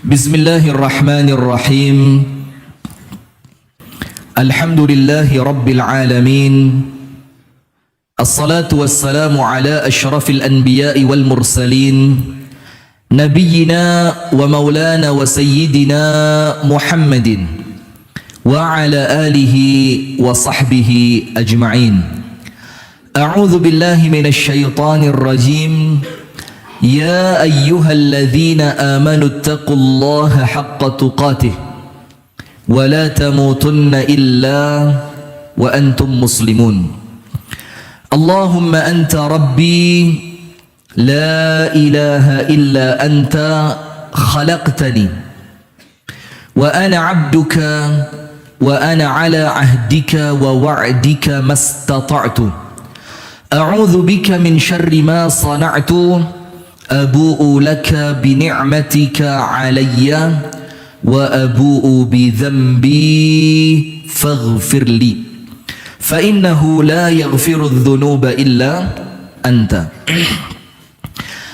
Bismillahirrahmanirrahim. Alhamdulillahi Rabbil Alamin. Assalatu wassalamu ala ashrafil anbiya'i wal mursalin, nabiyyina wa maulana wa sayyidina Muhammadin wa ala alihi wa sahbihi ajma'in. A'udzu billahi minasy syaithanir rajim. Ya ayyuhalladzina amanu taqullaha haqqa tuqatih wa la tamutunna illa wa antum muslimun. Allahumma anta rabbi la ilaha illa anta khalaqtani wa ana 'abduka wa ana 'ala 'ahdika wa wa'dika mastata'tu. A'udzu bika min syarri ma sana'tu. Abu'u laka bi ni'matika alayya wa abu'u bi dhanbi faghfir li fa innahu la yaghfiru adh-dhunuba illa anta.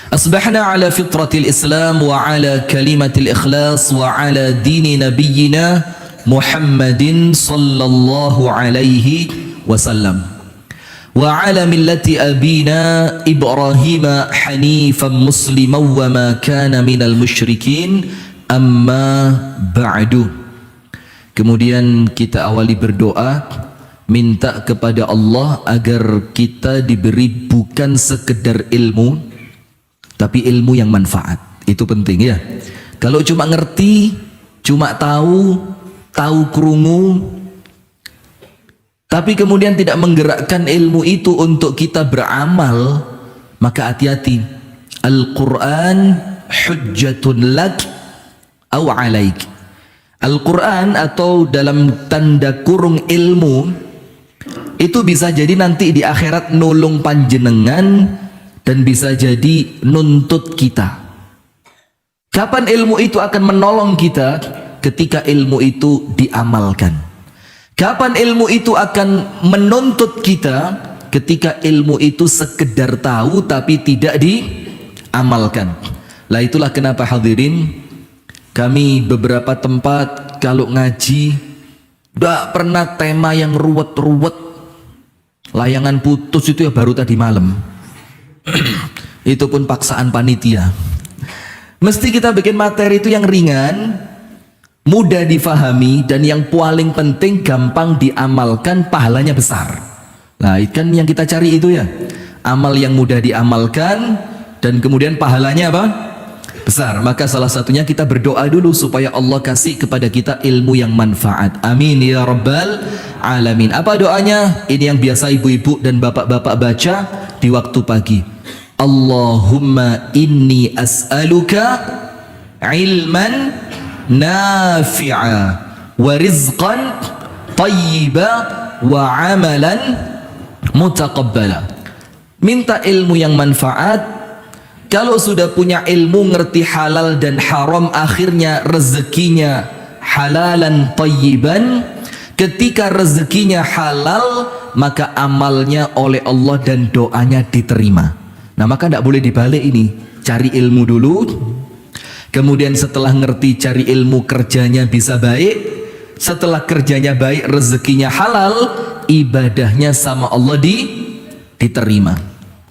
Asbahna ala fitratil Islam wa ala kalimatil ikhlas wa ala dini nabiyyina Muhammadin sallallahu alaihi wasallam wa ala millati abina Ibrahim hanifan musliman wa ma kana minal musyrikin, amma ba'du. Kemudian kita awali berdoa, minta kepada Allah agar kita diberi bukan sekedar ilmu, tapi ilmu yang manfaat. Itu penting ya. Kalau cuma ngerti, cuma tahu krungu, tapi kemudian tidak menggerakkan ilmu itu untuk kita beramal, maka hati-hati. Al-Quran hujjatun lak aw alaik. Al-Quran atau dalam tanda kurung ilmu itu bisa jadi nanti di akhirat nulung panjenengan dan bisa jadi nuntut kita. Kapan ilmu itu akan menolong kita? Ketika ilmu itu diamalkan. Kapan ilmu itu akan menuntut kita? Ketika ilmu itu sekedar tahu tapi tidak diamalkan. Lah itulah kenapa hadirin, kami beberapa tempat kalau ngaji udah pernah tema yang ruwet-ruwet, layangan putus itu ya baru tadi malam. Itu pun paksaan panitia. Mesti kita bikin materi itu yang ringan, mudah difahami, dan yang paling penting gampang diamalkan, pahalanya besar. Nah, kan yang kita cari itu ya, amal yang mudah diamalkan dan kemudian pahalanya apa? Besar. Maka salah satunya kita berdoa dulu supaya Allah kasih kepada kita ilmu yang manfaat. Amin ya rabbal alamin. Apa doanya? Ini yang biasa ibu-ibu dan bapak-bapak baca di waktu pagi. Allahumma inni as'aluka ilman nafi'a wa rizqan tayyiba wa amalan mutaqabbala. Minta ilmu yang manfaat. Kalau sudah punya ilmu, ngerti halal dan haram, akhirnya rezekinya halalan tayyiban. Ketika rezekinya halal, maka amalnya oleh Allah dan doanya diterima. Nah, maka tidak boleh dibalik ini. Cari ilmu dulu, kemudian setelah ngerti cari ilmu, kerjanya bisa baik. Setelah kerjanya baik, rezekinya halal, ibadahnya sama Allah diterima.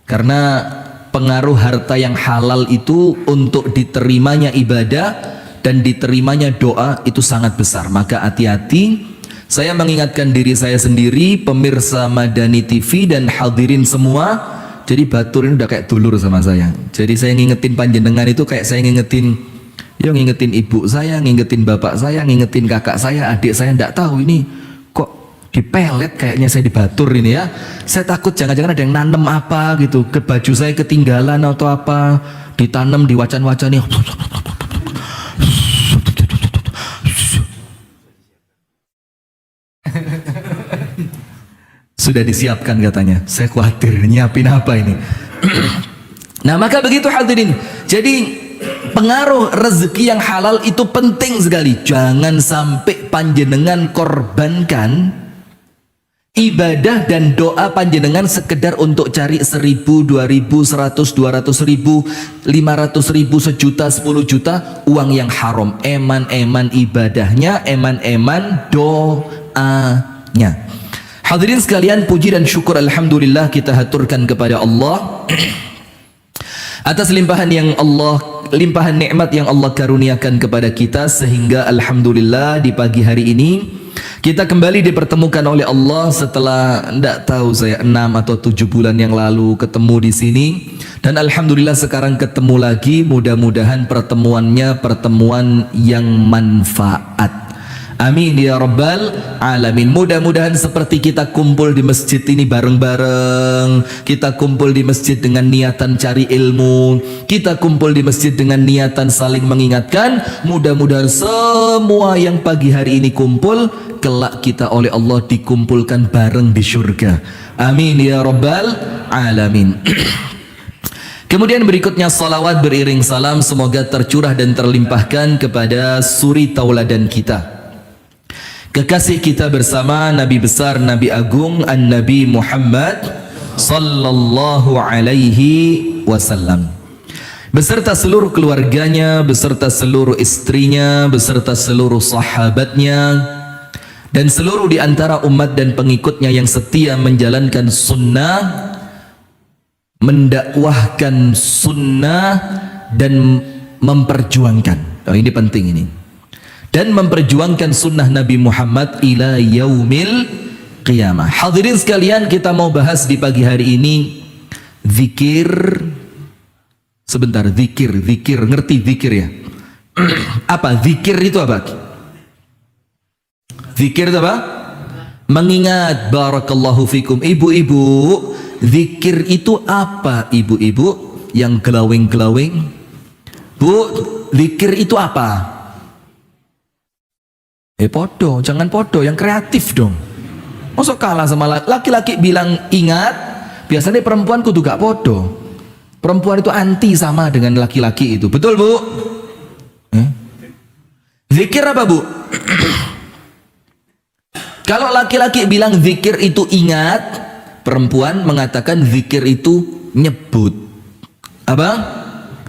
Karena pengaruh harta yang halal itu untuk diterimanya ibadah dan diterimanya doa itu sangat besar. Maka hati-hati. Saya mengingatkan diri saya sendiri, pemirsa Madani TV dan hadirin semua. Jadi Batur ini udah kayak dulur sama saya. Jadi saya ngingetin panjenengan itu kayak saya ngingetin ibu saya, ngingetin bapak saya, ngingetin kakak saya, adik saya. Nggak tahu ini kok dipelet kayaknya saya di Batur ini ya. Saya takut jangan-jangan ada yang nanem apa gitu ke baju saya, ketinggalan atau apa, ditanam di wacan-wacan nih. Sudah disiapkan katanya. Saya khawatir nyiapin apa ini. Nah, maka begitu hadirin. Jadi pengaruh rezeki yang halal itu penting sekali. Jangan sampai panjenengan korbankan ibadah dan doa panjenengan sekedar untuk cari 1.000, 2.000, 100, 200.000, 500.000, sejuta, 10 juta, uang yang haram. Eman-eman ibadahnya, eman-eman doanya. Hadirin sekalian, puji dan syukur alhamdulillah kita haturkan kepada Allah atas limpahan nikmat yang Allah karuniakan kepada kita, sehingga alhamdulillah di pagi hari ini kita kembali dipertemukan oleh Allah setelah tidak tahu saya 6 atau 7 bulan yang lalu ketemu di sini, dan alhamdulillah sekarang ketemu lagi. Mudah-mudahan pertemuannya pertemuan yang manfaat. Amin ya rabbal alamin. Mudah-mudahan seperti kita kumpul di masjid ini bareng-bareng, kita kumpul di masjid dengan niatan cari ilmu, kita kumpul di masjid dengan niatan saling mengingatkan. Mudah-mudahan semua yang pagi hari ini kumpul, kelak kita oleh Allah dikumpulkan bareng di surga. Amin ya rabbal alamin. Kemudian berikutnya salawat beriring salam semoga tercurah dan terlimpahkan kepada suri tauladan kita, kekasih kita bersama, Nabi besar, Nabi agung, An-Nabi Muhammad sallallahu alaihi wasallam, beserta seluruh keluarganya, beserta seluruh istrinya, beserta seluruh sahabatnya, dan seluruh di antara umat dan pengikutnya yang setia menjalankan sunnah, mendakwahkan sunnah, dan memperjuangkan. Oh, ini penting ini. Dan memperjuangkan sunnah Nabi Muhammad ila yaumil qiyamah. Hadirin sekalian, kita mau bahas di pagi hari ini zikir. Sebentar, zikir, ngerti zikir ya? Apa zikir itu apa? Zikir itu apa? Mengingat. Barakallahu fikum. Ibu-ibu, zikir itu apa ibu-ibu yang glowing-glowing? Bu, zikir itu apa? Podo, jangan podo, yang kreatif dong. Masa kalah sama laki-laki bilang ingat, biasanya perempuan kudu gak podo. Perempuan itu anti sama dengan laki-laki itu. Betul bu? Zikir apa bu? Kalau laki-laki bilang zikir itu ingat, perempuan mengatakan zikir itu nyebut. Apa?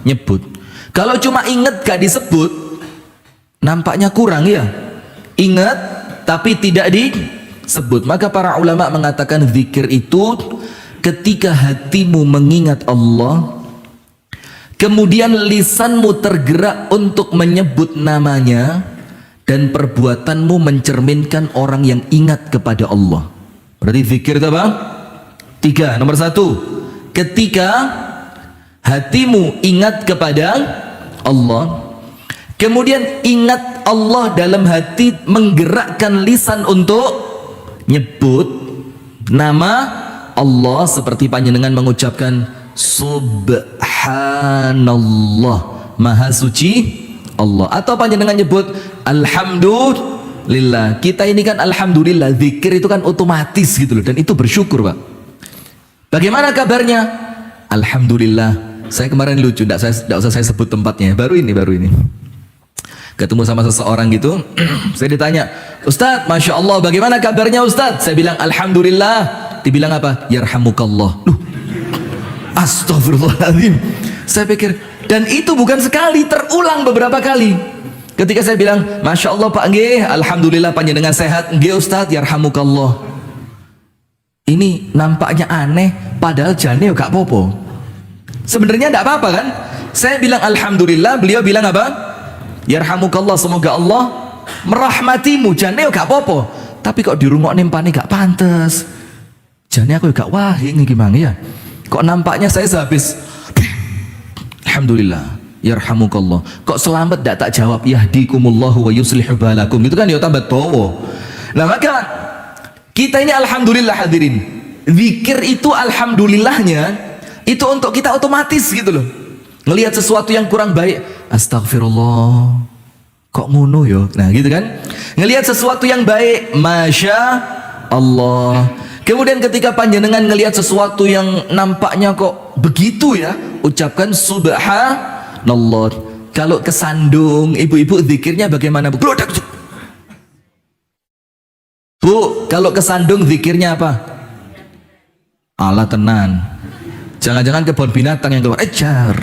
Nyebut. Kalau cuma ingat gak disebut, nampaknya kurang ya. Ingat tapi tidak disebut. Maka para ulama mengatakan zikir itu ketika hatimu mengingat Allah, kemudian lisanmu tergerak untuk menyebut namanya, dan perbuatanmu mencerminkan orang yang ingat kepada Allah. Berarti zikir itu apa? 3. Nomor 1, ketika hatimu ingat kepada Allah, kemudian ingat Allah dalam hati, menggerakkan lisan untuk nyebut nama Allah, seperti panjenengan mengucapkan Subhanallah, Maha Suci Allah, atau panjenengan nyebut Alhamdulillah. Kita ini kan Alhamdulillah, zikir itu kan otomatis gitu loh, dan itu bersyukur Pak. Bagaimana kabarnya? Alhamdulillah. Saya kemarin lucu, tidak usah saya sebut tempatnya, baru ini ketemu sama seseorang gitu. Saya ditanya, Ustadz, Masya Allah, bagaimana kabarnya Ustadz? Saya bilang Alhamdulillah. Dibilang apa? Yarhamukallah. Astagfirullahaladzim. Saya pikir, dan itu bukan sekali, terulang beberapa kali. Ketika saya bilang, Masya Allah Pak Nggih, Alhamdulillah panjenengan sehat. Nggih Ustadz, Yarhamukallah. Ini nampaknya aneh, padahal jane gak apa-apa. Sebenarnya tidak apa-apa kan? Saya bilang Alhamdulillah, beliau bilang apa? Yarhamukallah, semoga Allah merahmatimu. Jane gak apa-apa, tapi kok dirungok nempane gak pantes. Jane aku gak wahing gimana ya? Kok nampaknya saya sehabis Alhamdulillah, yarhamukallah, kok selamat gak tak jawab yahdikumullahu wa yuslihu balakum, gitu kan ya tambah bawa. Nah maka kita ini alhamdulillah hadirin, zikir itu alhamdulillahnya itu untuk kita otomatis gitu loh. Ngelihat sesuatu yang kurang baik, astagfirullah, kok ngono yo. Nah gitu kan. Ngelihat sesuatu yang baik, masya Allah. Kemudian ketika panjenengan ngelihat sesuatu yang nampaknya kok begitu ya, ucapkan subhanallah. Kalau kesandung, ibu-ibu zikirnya bagaimana bu? Bu, Bu, kalau kesandung zikirnya apa? Allah tenan. Jangan-jangan kebun binatang yang keluar. Ejar.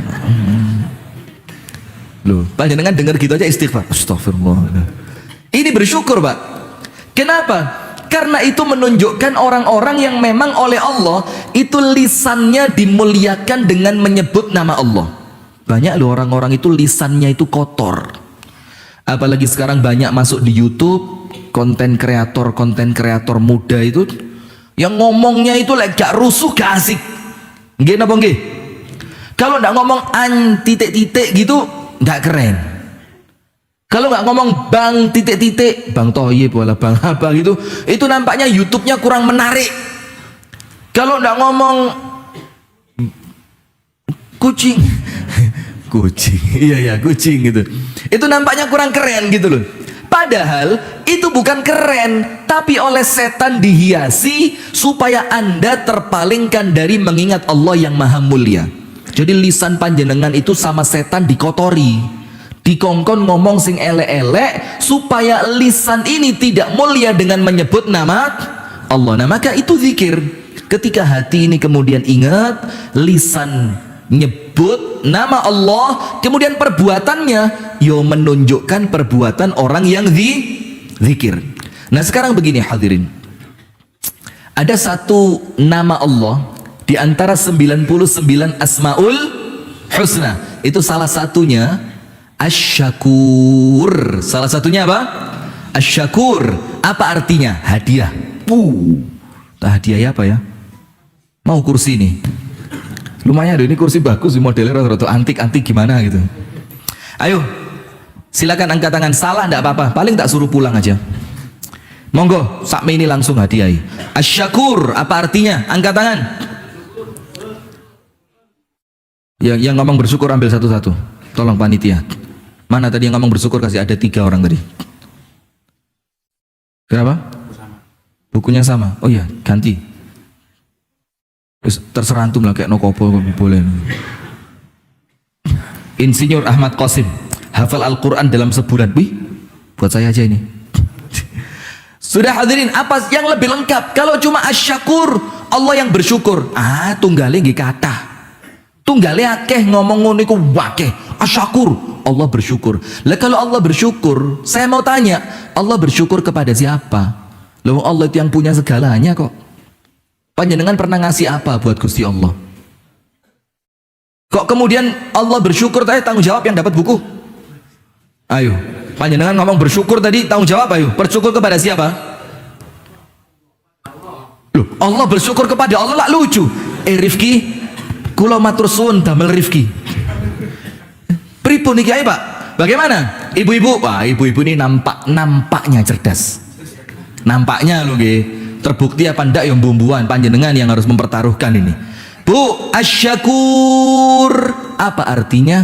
Loh, panjenengan dengar gitu aja istighfar. Astagfirullah. Ini bersyukur, Pak. Kenapa? Karena itu menunjukkan orang-orang yang memang oleh Allah itu lisannya dimuliakan dengan menyebut nama Allah. Banyak loh orang-orang itu lisannya itu kotor. Apalagi sekarang banyak masuk di YouTube konten kreator muda itu yang ngomongnya itu gak rusuh, gak asik. Nggih napa nggih? Kalau nggak ngomong an titik-titik gitu nggak keren. Kalau nggak ngomong bang titik-titik, bang Toyib wala bang apa gitu, itu nampaknya YouTube-nya kurang menarik. Kalau nggak ngomong kucing, kucing, iya kucing gitu, itu nampaknya kurang keren gitu loh. Padahal itu bukan keren, tapi oleh setan dihiasi supaya Anda terpalingkan dari mengingat Allah yang maha mulia. Jadi lisan panjenengan itu sama setan dikotori, dikongkon ngomong sing elek-elek supaya lisan ini tidak mulia dengan menyebut nama Allah. Nah maka itu zikir. Ketika hati ini kemudian ingat, lisan nyebut nama Allah, kemudian perbuatannya yo menunjukkan perbuatan orang yang zikir. Nah sekarang begini hadirin, ada satu nama Allah di antara 99 Asmaul Husna, itu salah satunya Asy-Syakur. Salah satunya apa? Asy-Syakur. Apa artinya? Hadiah. Hadiah apa ya? Mau kursi nih. Lumayan deh, ini kursi bagus, modelnya rata-rata antik-antik gimana gitu. Ayo, silakan angkat tangan. Salah enggak apa-apa, paling tak suruh pulang aja. Monggo, sakme ini langsung hadiahi. Asy-Syakur, apa artinya? Angkat tangan. Yang ngomong bersyukur ambil satu-satu. Tolong panitia. Mana tadi yang ngomong bersyukur, kasih, ada 3 orang tadi. Kenapa? Bukunya sama. Oh iya, ganti. Terserantum lah kayak nokopo boleh. Insinyur Ahmad Qasim hafal Al-Quran dalam sebulan. Wih, buat saya aja ini. Sudah hadirin, apa yang lebih lengkap? Kalau cuma Asy-Syakur, Allah yang bersyukur. Tunggale nggih kathah. Tunggale akeh ngomong ngono iku wakeh. Asy-Syakur, Allah bersyukur. Lah kalau Allah bersyukur, saya mau tanya, Allah bersyukur kepada siapa? Loh, Allah itu yang punya segalanya kok. Panjenengan pernah ngasih apa buat Gusti Allah? Kok kemudian Allah bersyukur tadi tanggung jawab yang dapat buku? Ayo, panjenengan ngomong bersyukur tadi, tanggung jawab ayo. Bersyukur kepada siapa? Loh, Allah bersyukur kepada Allah lah lucu. Rifki, kula matur suwun damel Rifki. Pripun niki ae, Pak? Bagaimana? Ibu-ibu, wah ibu-ibu ini nampaknya cerdas. Nampaknya loh nggih. Terbukti apa ndak yang bumbuan, panjenengan yang harus mempertaruhkan ini. Bu, Asy-Syakur apa artinya?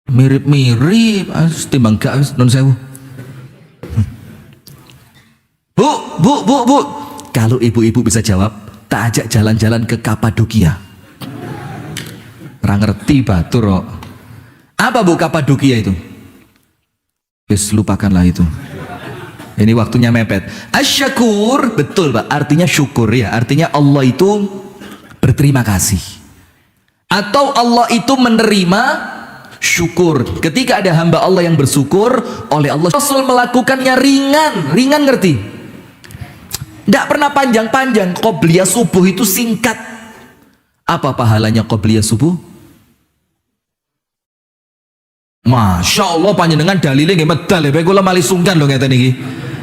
Mirip-mirip, timbang gak non sewu. Bu. Kalau ibu-ibu bisa jawab, tak ajak jalan-jalan ke Kapadokia. Ora ngerti batur kok. Apa Bu Kapadokia itu? Wis lupakanlah itu. Ini waktunya mepet. Asy-Syakur, betul Pak, artinya syukur ya. Artinya Allah itu berterima kasih. Atau Allah itu menerima syukur. Ketika ada hamba Allah yang bersyukur oleh Allah, Rasul melakukannya ringan ngerti? Tidak pernah panjang-panjang. Qobliyah subuh itu singkat. Apa pahalanya qobliyah subuh? Masya Allah, panjenengan dalilnya nggih medal ya. Kula malih sungkan lho ngeten iki.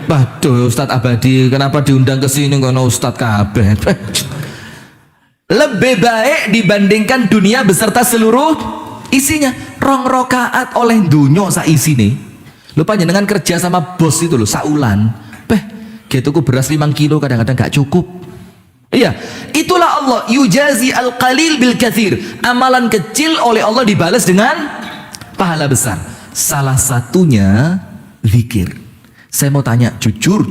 Waduh, Ustadz Abadi, kenapa diundang ke sini kono Ustadz kabeh? Lebih baik dibandingkan dunia beserta seluruh isinya. 2 rakaat oleh dunyo sak isine. Lho panjenengan kerja sama bos itu lho saulan. Gitu ku beras 5 kilo kadang-kadang gak cukup. Iya, itulah Allah yujazi al-qalil bil katsir. Amalan kecil oleh Allah dibalas dengan pahala besar. Salah satunya zikir. Saya mau tanya jujur,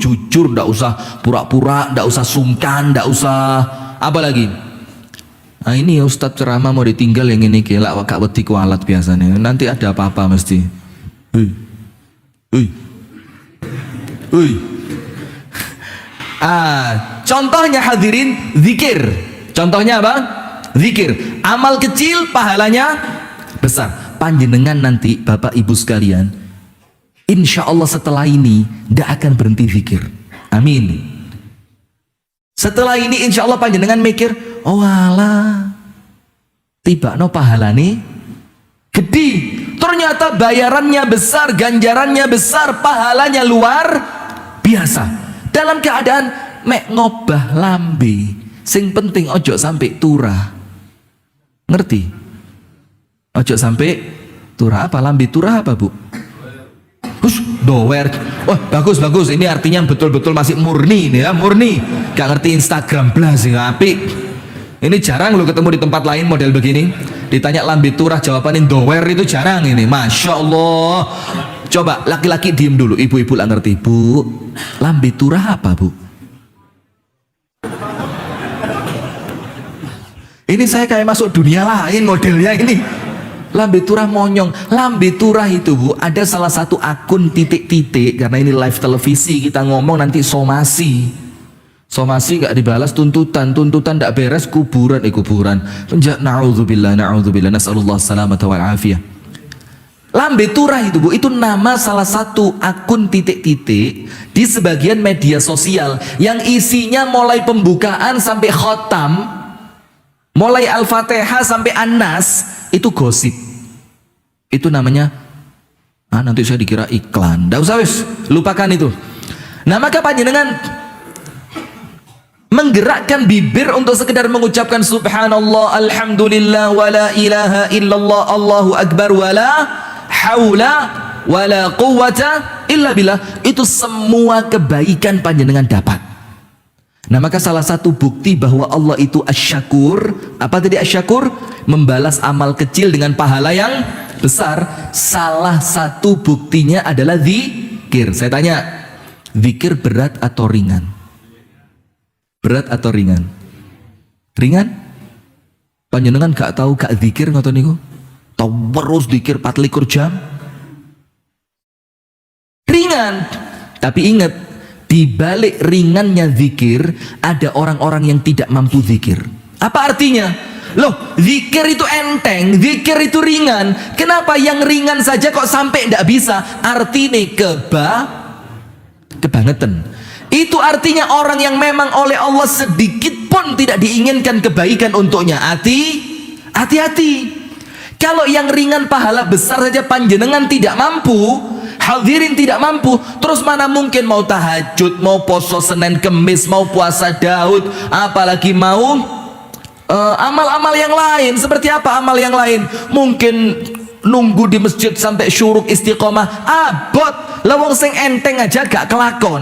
ndak usah pura-pura, ndak usah sungkan, ndak usah apa lagi. Nah ini ya Ustadz ceramah mau ditinggal yang ini kelak gak wedi kualat biasanya. Nanti ada apa-apa mesti. Contohnya hadirin, zikir. Contohnya apa? Zikir. Amal kecil, pahalanya besar. Panjenengan nanti, Bapak Ibu sekalian, insya Allah setelah ini tidak akan berhenti zikir. Amin. Setelah ini insya Allah panjenengan mikir, oh alah, tiba no pahala nih gede, ternyata bayarannya besar, ganjarannya besar, pahalanya luar biasa. Dalam keadaan mek ngobah lambe, sing penting ojo sampai turah. Ngerti? Ojo sampai turah. Apa lambe turah apa, Bu? Dower. Wah, bagus. Ini artinya betul-betul masih murni nih ya, murni. Gak ngerti Instagram blas sing apik. Ini jarang lo ketemu di tempat lain model begini. Ditanya lambe turah, jawabannya dower, itu jarang ini. Masya Allah. Coba laki-laki diem dulu, ibu-ibu lah ngerti. Bu, lambe turah apa, Bu? Ini saya kayak masuk dunia lain modelnya ini. Lambe turah monyong. Lambe turah itu, Bu, ada salah satu akun titik-titik, karena ini live televisi, kita ngomong nanti somasi gak dibalas, tuntutan gak beres, kuburan. Na'udzubillah, nas'alullah salamata wal afiyah. Lambe turah itu, Bu, itu nama salah satu akun titik-titik di sebagian media sosial yang isinya mulai pembukaan sampai khotam, mulai Al-Fatihah sampai An-Nas, itu gosip. Itu namanya, nanti saya dikira iklan. Nggak usah, wis, lupakan itu. Nah, maka panjenengan menggerakkan bibir untuk sekedar mengucapkan subhanallah, alhamdulillah, wala ilaha illallah, Allahu akbar, wala haula wala quwwata illa billah. Itu semua kebaikan panjenengan dapat. Nah, maka salah satu bukti bahwa Allah itu asyakur, apa tadi asyakur? Membalas amal kecil dengan pahala yang besar. Salah satu buktinya adalah zikir. Saya tanya, zikir berat atau ringan? Berat atau ringan? Ringan? Panjenengan gak tahu gak zikir ngoten niku? Tahu terus zikir 24 jam? Ringan. Tapi ingat, di balik ringannya zikir ada orang-orang yang tidak mampu zikir. Apa artinya? Loh, zikir itu enteng, zikir itu ringan. Kenapa yang ringan saja kok sampai tidak bisa? Artinya kebangetan. Itu artinya orang yang memang oleh Allah sedikit pun tidak diinginkan kebaikan untuknya. Hati-hati. Kalau yang ringan pahala besar saja panjenengan tidak mampu, hadirin tidak mampu, terus mana mungkin mau tahajud, mau poso Senin Kemis, mau puasa Daud, apalagi mau amal-amal yang lain. Seperti apa amal yang lain? Mungkin nunggu di masjid sampai syuruk istiqomah, abot. Lawang sing enteng aja gak kelakon,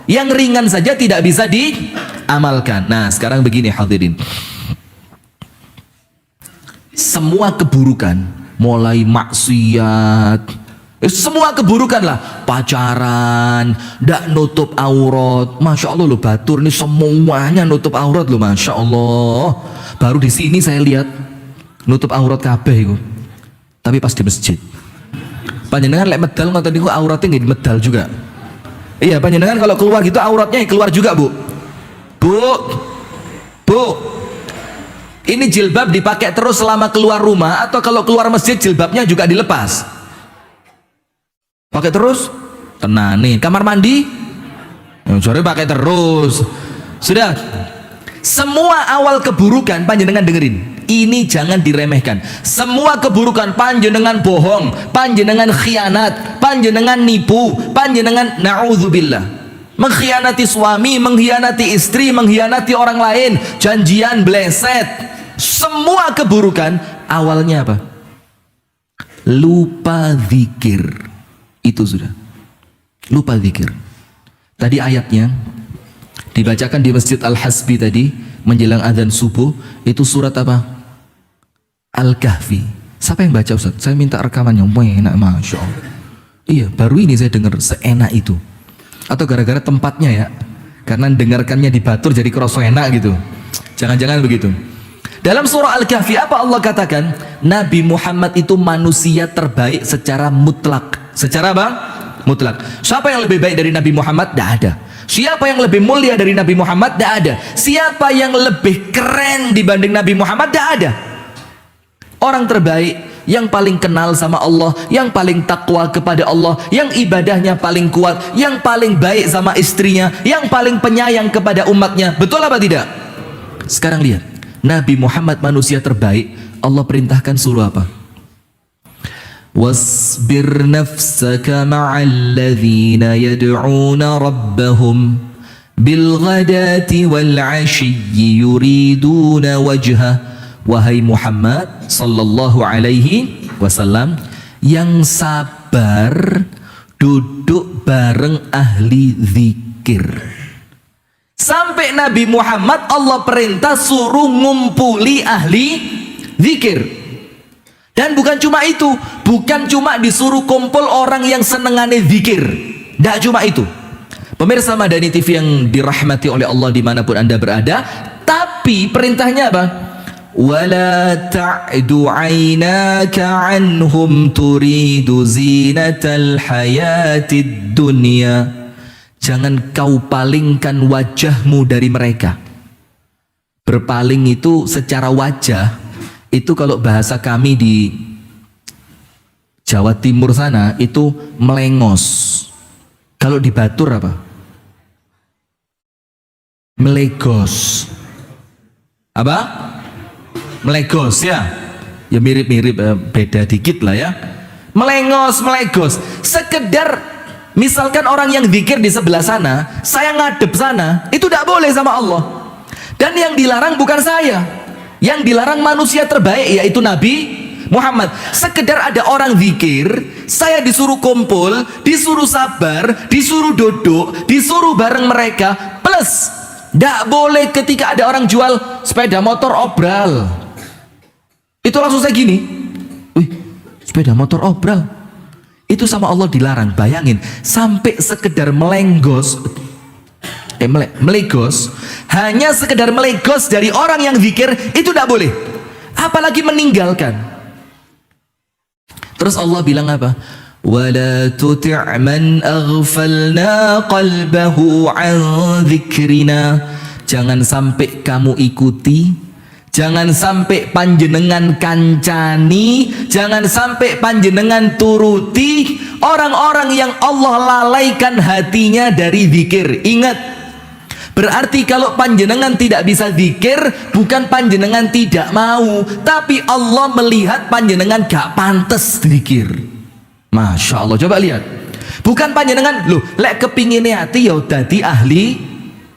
yang ringan saja tidak bisa diamalkan. Nah, sekarang begini hadirin, semua keburukan, mulai maksiat, semua keburukan lah, pacaran, ndak nutup aurat. Masya Allah loh, batur ini semuanya nutup aurat loh, Masya Allah. Baru di sini saya lihat nutup aurat kabeh itu, tapi pas di masjid. Panjenengan lek medal ngoten niku auratnya nggih medal juga. Iya, panjenengan kalau keluar gitu auratnya keluar juga, Bu. Ini jilbab dipakai terus selama keluar rumah, atau kalau keluar masjid jilbabnya juga dilepas? Pakai terus? Tenang nih, kamar mandi? Sore pakai terus. Sudah. Semua awal keburukan panjenengan dengerin. Ini jangan diremehkan. Semua keburukan panjenengan bohong, panjenengan khianat, panjenengan nipu, panjenengan na'udzubillah, mengkhianati suami, mengkhianati istri, mengkhianati orang lain, janjian bleset. Semua keburukan awalnya apa? Lupa zikir. Itu sudah. Lupa zikir. Tadi ayatnya dibacakan di Masjid Al-Hasbi tadi menjelang azan subuh, itu surat apa? Al-Kahfi. Siapa yang baca, Ustaz? Saya minta rekamannya. Enak, Masya Allah. Iya, baru ini saya dengar seenak itu. Atau gara-gara tempatnya ya, karena dengarkannya di Batur jadi kerasa enak gitu. Jangan-jangan begitu. Dalam surah Al-Kahfi apa Allah katakan? Nabi Muhammad itu manusia terbaik secara mutlak. Secara apa? mutlak. Siapa yang lebih baik dari Nabi Muhammad? Tidak ada. Siapa yang lebih mulia dari Nabi Muhammad? Tidak ada. Siapa yang lebih keren dibanding Nabi Muhammad? Tidak ada. Orang terbaik, yang paling kenal sama Allah, yang paling takwa kepada Allah, yang ibadahnya paling kuat, yang paling baik sama istrinya, yang paling penyayang kepada umatnya. Betul apa tidak? Sekarang lihat, Nabi Muhammad manusia terbaik, Allah perintahkan suruh apa? Wasbir nafsaka ma'al ladzina yad'una rabbahum bil ghadati wal 'ashyi yuriduna wajha. Wahai Muhammad sallallahu alaihi wasallam, yang sabar duduk bareng ahli zikir. Sampai Nabi Muhammad Allah perintah suruh ngumpuli ahli zikir. Dan bukan cuma itu, bukan cuma disuruh kumpul orang yang senengane zikir. Tidak cuma itu. Pemirsa Madani TV yang dirahmati oleh Allah dimanapun Anda berada, tapi perintahnya apa? وَلَا تَعْدُ عَيْنَاكَ عَنْهُمْ تُرِيدُ زِينَةَ الْحَيَاةِ الدُّنْيَا. Jangan kau palingkan wajahmu dari mereka. Berpaling itu secara wajah, itu kalau bahasa kami di Jawa Timur sana itu melengos. Kalau di Batur apa? Melegos. Apa? Melegos ya. Ya mirip-mirip, beda dikit lah ya. Melegos. Sekedar misalkan orang yang zikir di sebelah sana, saya ngadep sana, itu tidak boleh sama Allah. Dan yang dilarang bukan saya. Yang dilarang manusia terbaik, yaitu Nabi Muhammad. Sekedar ada orang zikir, saya disuruh kumpul, disuruh sabar, disuruh duduk, disuruh bareng mereka. Plus, tidak boleh ketika ada orang jual sepeda motor obral, itu langsung saya gini, wih, sepeda motor obral, itu sama Allah dilarang. Bayangin, sampai sekedar melegos, hanya sekedar melegos dari orang yang zikir, itu tidak boleh. Apalagi meninggalkan. Terus Allah bilang apa? وَلَا تُطِعْ مَنْ أَغْفَلْنَا قَلْبَهُ عَنْ ذِكْرِنَا. Jangan sampai kamu ikuti, jangan sampai panjenengan kancani, jangan sampai panjenengan turuti orang-orang yang Allah lalaikan hatinya dari zikir. Ingat, berarti kalau panjenengan tidak bisa zikir, bukan panjenengan tidak mau, tapi Allah melihat panjenengan gak pantas zikir. Masya Allah, coba lihat. Bukan panjenengan, loh, lek kepingin hati ya dadi ahli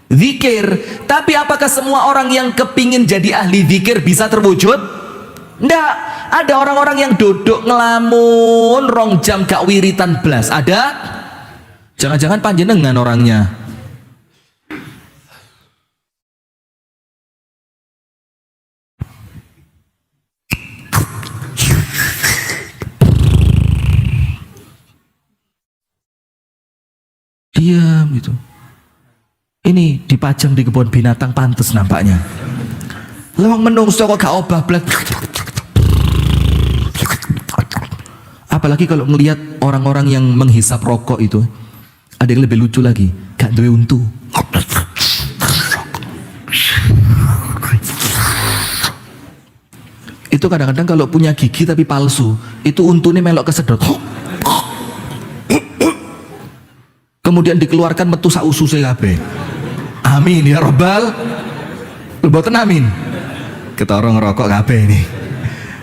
zikir. Tapi apakah semua orang yang kepingin jadi ahli zikir bisa terwujud? Nggak. Ada orang-orang yang duduk ngelamun rong jam gak wiritan blas. Ada? Jangan-jangan panjenengan orangnya. Diam gitu. Ini dipajang di kebun binatang pantes nampaknya. Lawang menungso kok gak obah blas. Apalagi kalau ngelihat orang-orang yang menghisap rokok itu, ada yang lebih lucu lagi, gak duwe untu. Itu kadang-kadang kalau punya gigi tapi palsu, itu untunya melok kesedot. Kemudian dikeluarkan metu sak ususe kabeh. Amin ya robbal. Mboten amin. Ketara ngerokok kabeh ini.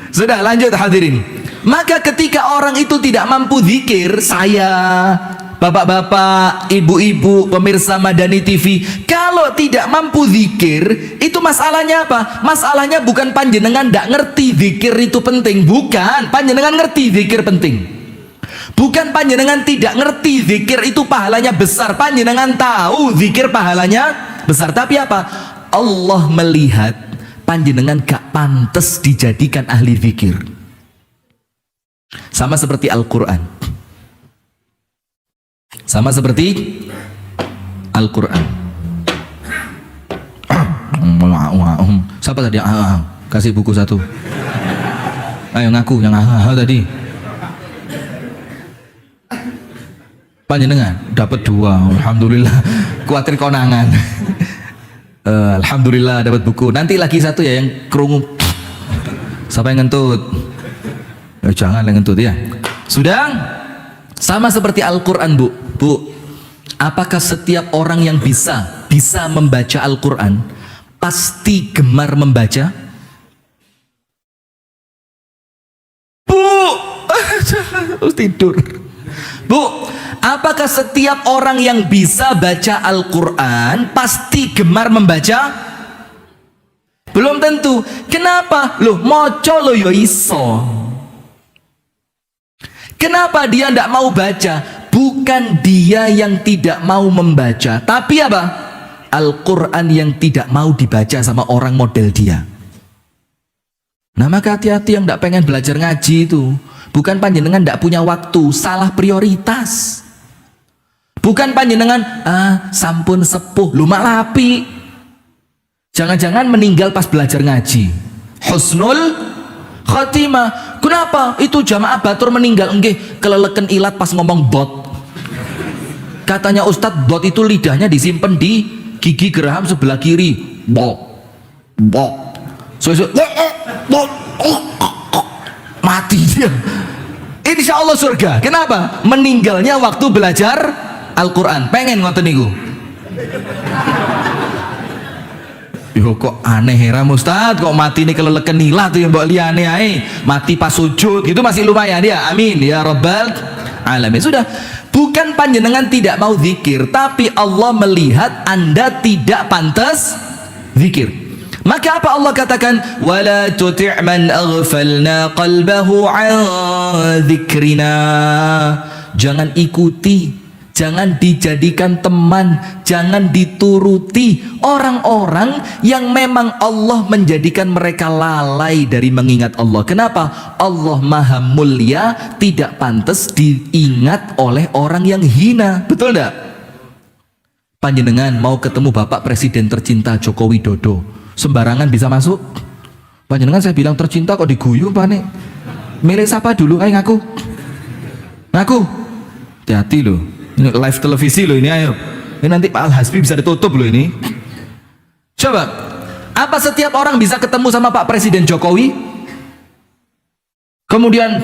Sudah, lanjut hadirin. Maka ketika orang itu tidak mampu zikir, saya, bapak-bapak, ibu-ibu, pemirsa Madani TV, kalau tidak mampu zikir, itu masalahnya apa? Masalahnya bukan panjenengan ndak ngerti zikir itu penting, bukan. Panjenengan ngerti zikir penting. Bukan panjenengan tidak ngerti zikir itu pahalanya besar. Panjenengan tahu zikir pahalanya besar. Tapi apa? Allah melihat panjenengan gak pantas dijadikan ahli zikir. Sama seperti Al-Quran. Sama seperti Al-Quran. Siapa tadi? Kasih buku satu. Ayo ngaku yang tadi. Panjenengan dapat 2, alhamdulillah. Kuatir konangan. Alhamdulillah dapat buku. Nanti lagi 1 ya yang kerungu. Siapa yang ngentut? Jangan yang ngentut ya. Sudah? Sama seperti Al-Quran, Bu. Bu, apakah setiap orang yang bisa membaca Al-Quran pasti gemar membaca? Bu, harus tidur. Bu, apakah setiap orang yang bisa baca Al-Quran pasti gemar membaca? Belum tentu. Kenapa? Loh, moco lo yo iso. Kenapa dia tidak mau baca? Bukan dia yang tidak mau membaca, tapi apa? Al-Quran yang tidak mau dibaca sama orang model dia. Nah, maka hati-hati yang tidak pengen belajar ngaji itu. Bukan panjenengan tidak punya waktu, salah prioritas. Bukan panjenengan sampun sepuh, lumak lapi. Jangan-jangan meninggal pas belajar ngaji. Husnul khotimah. Kenapa? Itu jamaah batur meninggal nggih keleleken ilat pas ngomong bot. Katanya Ustadz, bot itu lidahnya disimpan di gigi geraham sebelah kiri. Bot. Mati dia. Insya Allah surga. Kenapa? Meninggalnya waktu belajar Al-Quran. Pengen ngoten niku. Yo kok aneh heran Ustaz, kok mati ini keleleken nila tuh yang mbok liyane ae. Mati pas sujud gitu masih lumayan ya. Amin ya rabbal alamin. Sudah, bukan panjenengan tidak mau zikir, tapi Allah melihat Anda tidak pantas zikir. Maka apa Allah katakan? Wala tuti' man aghfalna qalbahu 'an dzikrina. Jangan ikuti, jangan dijadikan teman, jangan dituruti orang-orang yang memang Allah menjadikan mereka lalai dari mengingat Allah. Kenapa? Allah Maha Mulia, tidak pantas diingat oleh orang yang hina. Betul enggak? Panjenengan mau ketemu Bapak Presiden tercinta Joko Widodo, sembarangan bisa masuk? Panjenengan saya bilang tercinta kok diguyu Pak nih. Milih siapa dulu? Ayo ngaku. Ngaku. Hati-hati loh. Ini live televisi loh ini, ayo. Ini nanti Pak Al-Hasbi bisa ditutup loh ini. Coba, apa setiap orang bisa ketemu sama Pak Presiden Jokowi? Kemudian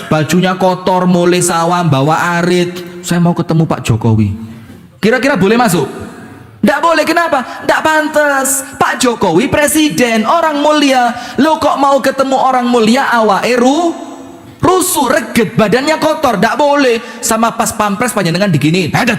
bajunya kotor, mulai sawah, bawa arit. Saya mau ketemu Pak Jokowi. Kira-kira boleh masuk? Tidak boleh. Kenapa? Tidak pantas. Pak Jokowi presiden, orang mulia. Lo kok mau ketemu orang mulia awake rusuh, reget, badannya kotor? Tidak boleh. Sama pas pampres panjenengan diginiin. Tidak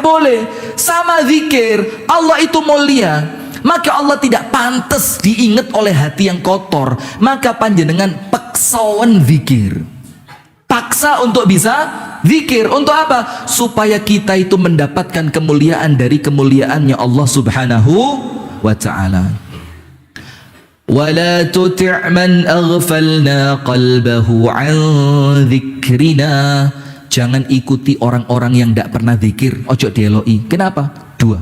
boleh. Sama zikir, Allah itu mulia, maka Allah tidak pantas diingat oleh hati yang kotor. Maka panjenengan paksawan zikir. Paksa untuk bisa zikir. Untuk apa? Supaya kita itu mendapatkan kemuliaan dari kemuliaannya Allah Subhanahu wa ta'ala. Wala tuti' man aghfalna qalbahu 'an dzikrina. Jangan ikuti orang-orang yang tidak pernah zikir. Ojo dieloi. Kenapa? 2.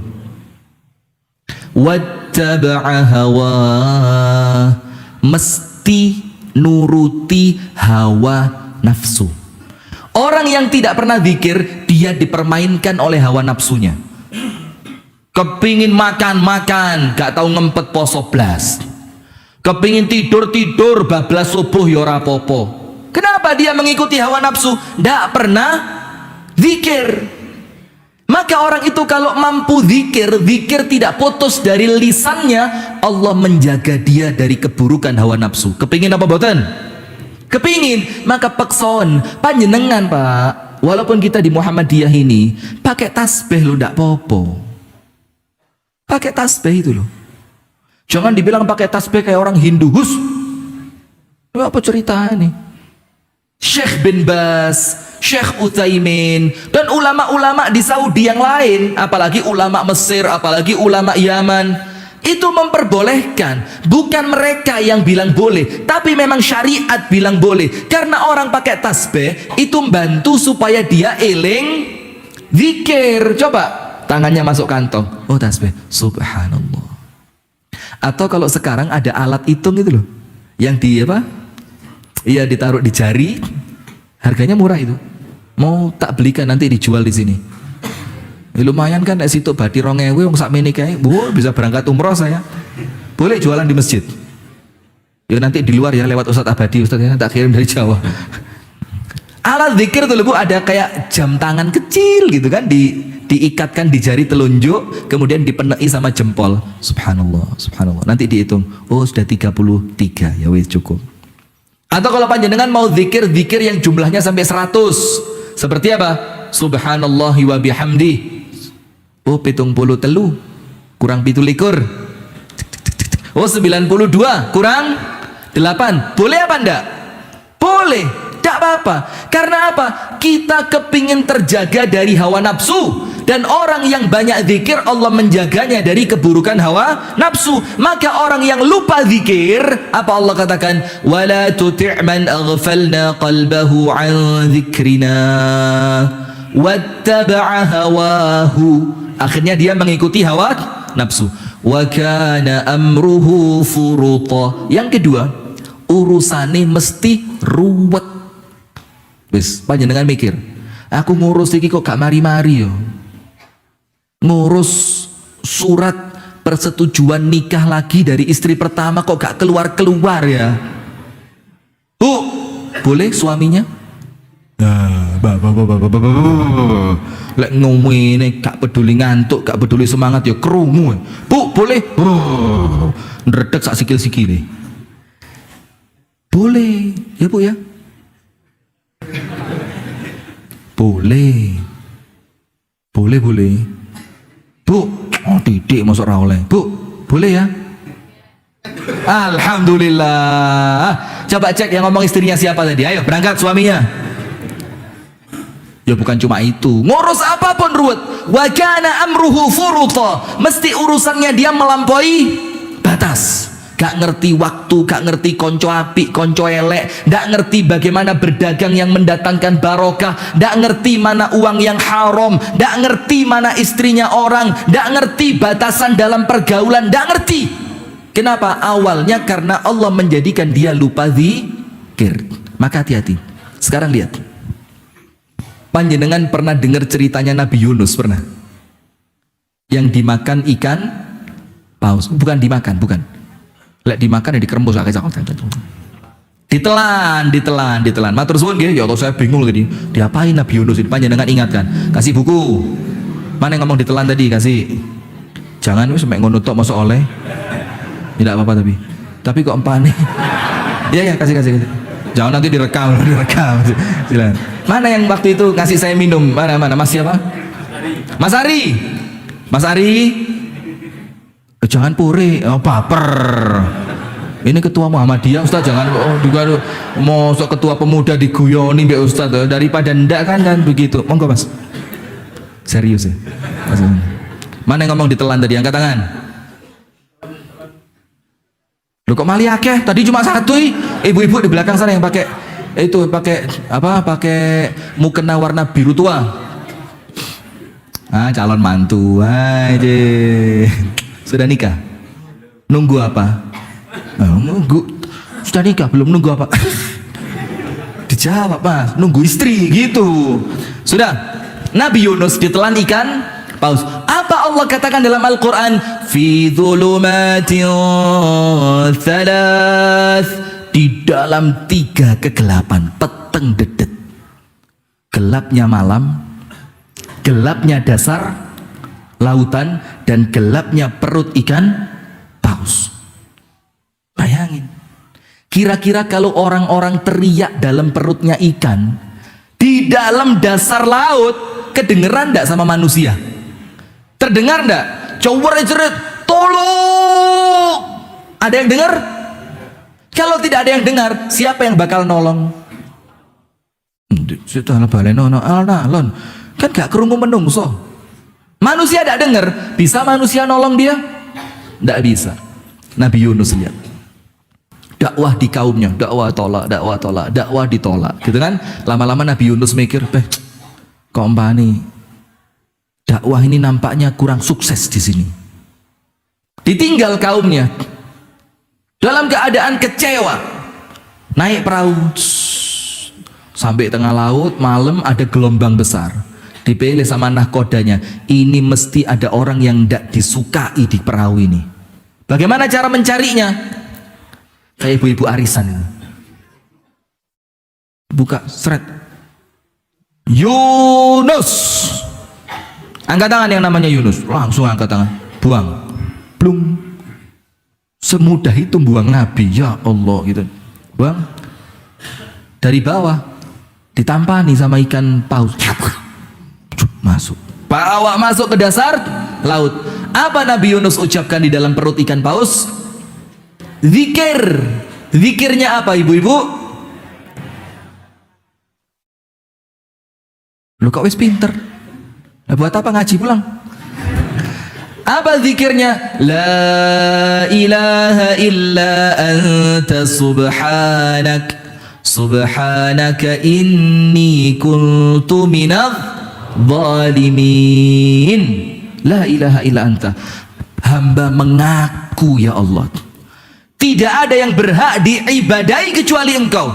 Wattaba'a hawa. Mesti nuruti hawa nafsu. Orang yang tidak pernah zikir, dia dipermainkan oleh hawa nafsunya. Kepingin makan, gak tahu ngempet poso blas. Kepingin tidur, bablas subuh ya ora popo. Kenapa dia mengikuti hawa nafsu? Tidak pernah zikir. Maka orang itu kalau mampu zikir tidak putus dari lisannya, Allah menjaga dia dari keburukan hawa nafsu. Kepingin apa boten? Kepingin, maka pakson. Panjenengan Pak, walaupun kita di Muhammadiyah ini pakai tasbih lo ndak popo. Pakai tasbih itu loh. Jangan dibilang pakai tasbih kayak orang Hindu. Hus. Apa cerita ini? Syekh bin Bas, Syekh Utsaimin, dan ulama-ulama di Saudi yang lain, apalagi ulama Mesir, apalagi ulama Yaman, itu memperbolehkan. Bukan mereka yang bilang boleh, tapi memang syariat bilang boleh. Karena orang pakai tasbih itu membantu supaya dia eling zikir. Coba tangannya masuk kantong, oh tasbih, subhanallah. Atau kalau sekarang ada alat hitung itu loh, yang di apa? Iya, ditaruh di jari. Harganya murah itu. Mau tak belikan nanti dijual di sini. Lumayan kan nek situ badi 2000 wong sakmene kae, bisa berangkat umroh saya. Boleh jualan di masjid. Ya nanti di luar ya lewat Ustadz Abadi, Ustadz ya tak kirim dari Jawa. Alat zikir tuh Bu ada kayak jam tangan kecil gitu kan diikatkan di jari telunjuk kemudian dipenei sama jempol. Subhanallah, subhanallah. Nanti dihitung. Oh, sudah 33. Ya wis cukup. Atau kalau panjenengan mau zikir yang jumlahnya sampai 100. Seperti apa? Subhanallahi wa bihamdi. Oh, 73 kurang 17. Oh, 92 kurang 8. Boleh apa enggak? Boleh, tidak apa-apa. Karena apa? Kita kepingin terjaga dari hawa nafsu. Dan orang yang banyak zikir Allah menjaganya dari keburukan hawa nafsu. Maka orang yang lupa zikir, apa Allah katakan? Wala tuti' man aghfalna qalbahu an dzikrina wattaba'a hawahu. Akhirnya dia mengikuti hawa nafsu. Wa kana amruhu furuta. Yang kedua, urusane mesti ruwet. Wis, panjenengan mikir, aku ngurus iki kok gak mari-mari yo. Ngurus surat persetujuan nikah lagi dari istri pertama kok gak keluar-keluar ya. Bu, boleh suaminya? Lek ngomongin gak peduli ngantuk, gak peduli semangat ya krungu. Bu, boleh? Ndredeg sak sikil-sikile. Boleh, ya Bu ya? Boleh. Boleh. Bu, oh titik masuk ra oleh. Bu, boleh ya? Alhamdulillah. Coba cek yang ngomong istrinya siapa tadi. Ayo berangkat suaminya. Ya bukan cuma itu, ngurus apapun ruwet. Wa kana amruhu furuta. Mesti urusannya dia melampaui batas. Gak ngerti waktu, gak ngerti konco api, konco elek, gak ngerti bagaimana berdagang yang mendatangkan barokah, gak ngerti mana uang yang haram, gak ngerti mana istrinya orang, gak ngerti batasan dalam pergaulan, gak ngerti. Kenapa? Awalnya karena Allah menjadikan dia lupa zikir. Maka hati-hati. Sekarang lihat. Panjenengan pernah dengar ceritanya Nabi Yunus? Pernah? Yang dimakan ikan paus. Bukan dimakan, bukan. Lek dimakan ya dikerembus. Ditelan. Matur suwun nggih, ya Allah saya bingung tadi. Diapain Nabi Yunus ini? Panjenengan ingatkan. Kasih buku. Mana yang ngomong ditelan tadi? Kasih. Jangan wis sampai ngono tok masuk oleh. Tidak apa-apa tapi. Tapi kok empane. Iya, kasih. Jangan nanti direkam. Silakan. Mana yang waktu itu ngasih saya minum? Mana? Mas siapa? Mas Ari. Jangan puri, baper. Ini ketua Muhammadiyah, Ustaz. Jangan juga mau ketua pemuda diguyoni mbak Ustaz. Daripada ndak kan begitu. Monggo Mas. Serius ya. Mas. Mana yang ngomong ditelan tadi? Angkat tangan. Loh kok mali akeh? Tadi cuma satu. Ibu-ibu di belakang sana yang pakai mukena warna biru tua. Calon mantu aja. Sudah nikah? Nunggu apa? Nunggu. Sudah nikah belum, nunggu apa? Dijawab Mas, nunggu istri gitu. Sudah. Nabi Yunus ditelan ikan paus. Apa Allah katakan dalam Al-Quran? Fi dhulumatin thalath. Di dalam 3 kegelapan, peteng dedet. Gelapnya malam, gelapnya dasar lautan, dan gelapnya perut ikan paus. Bayangin. Kira-kira kalau orang-orang teriak dalam perutnya ikan, di dalam dasar laut, kedengeran enggak sama manusia? Terdengar enggak? Coba jerit, tolong. Ada yang dengar? Kalau tidak ada yang dengar, siapa yang bakal nolong? Kan gak kerungu menungso. Manusia tidak dengar, bisa manusia nolong dia? Tidak bisa. Nabi Yunus lihat. Dakwah di kaumnya, dakwah ditolak. Gitu kan? Lama-lama Nabi Yunus mikir, kok nih dakwah ini nampaknya kurang sukses di sini. Ditinggal kaumnya. Dalam keadaan kecewa, naik perahu, Sampai tengah laut, malam ada gelombang besar. Dipilih sama nahkodanya, ini mesti ada orang yang tidak disukai di perahu ini. Bagaimana cara mencarinya? Kayak ibu-ibu arisan ini. Buka seret, Yunus, angkat tangan yang namanya Yunus. Langsung angkat tangan, buang, plung. Semudah itu buang Nabi, ya Allah gitu. Buang. Dari bawah ditampani sama ikan paus, masuk. Bawa masuk ke dasar laut. Apa Nabi Yunus ucapkan di dalam perut ikan paus? Zikir. Zikirnya apa ibu-ibu? Lu kok wis pinter? Nah, buat apa ngaji pulang? Apa zikirnya? La ilaha illa anta subhanak, subhanaka inni kuntu minadh zalimin. La ilaha illa anta, hamba mengaku ya Allah, tidak ada yang berhak diibadahi kecuali engkau.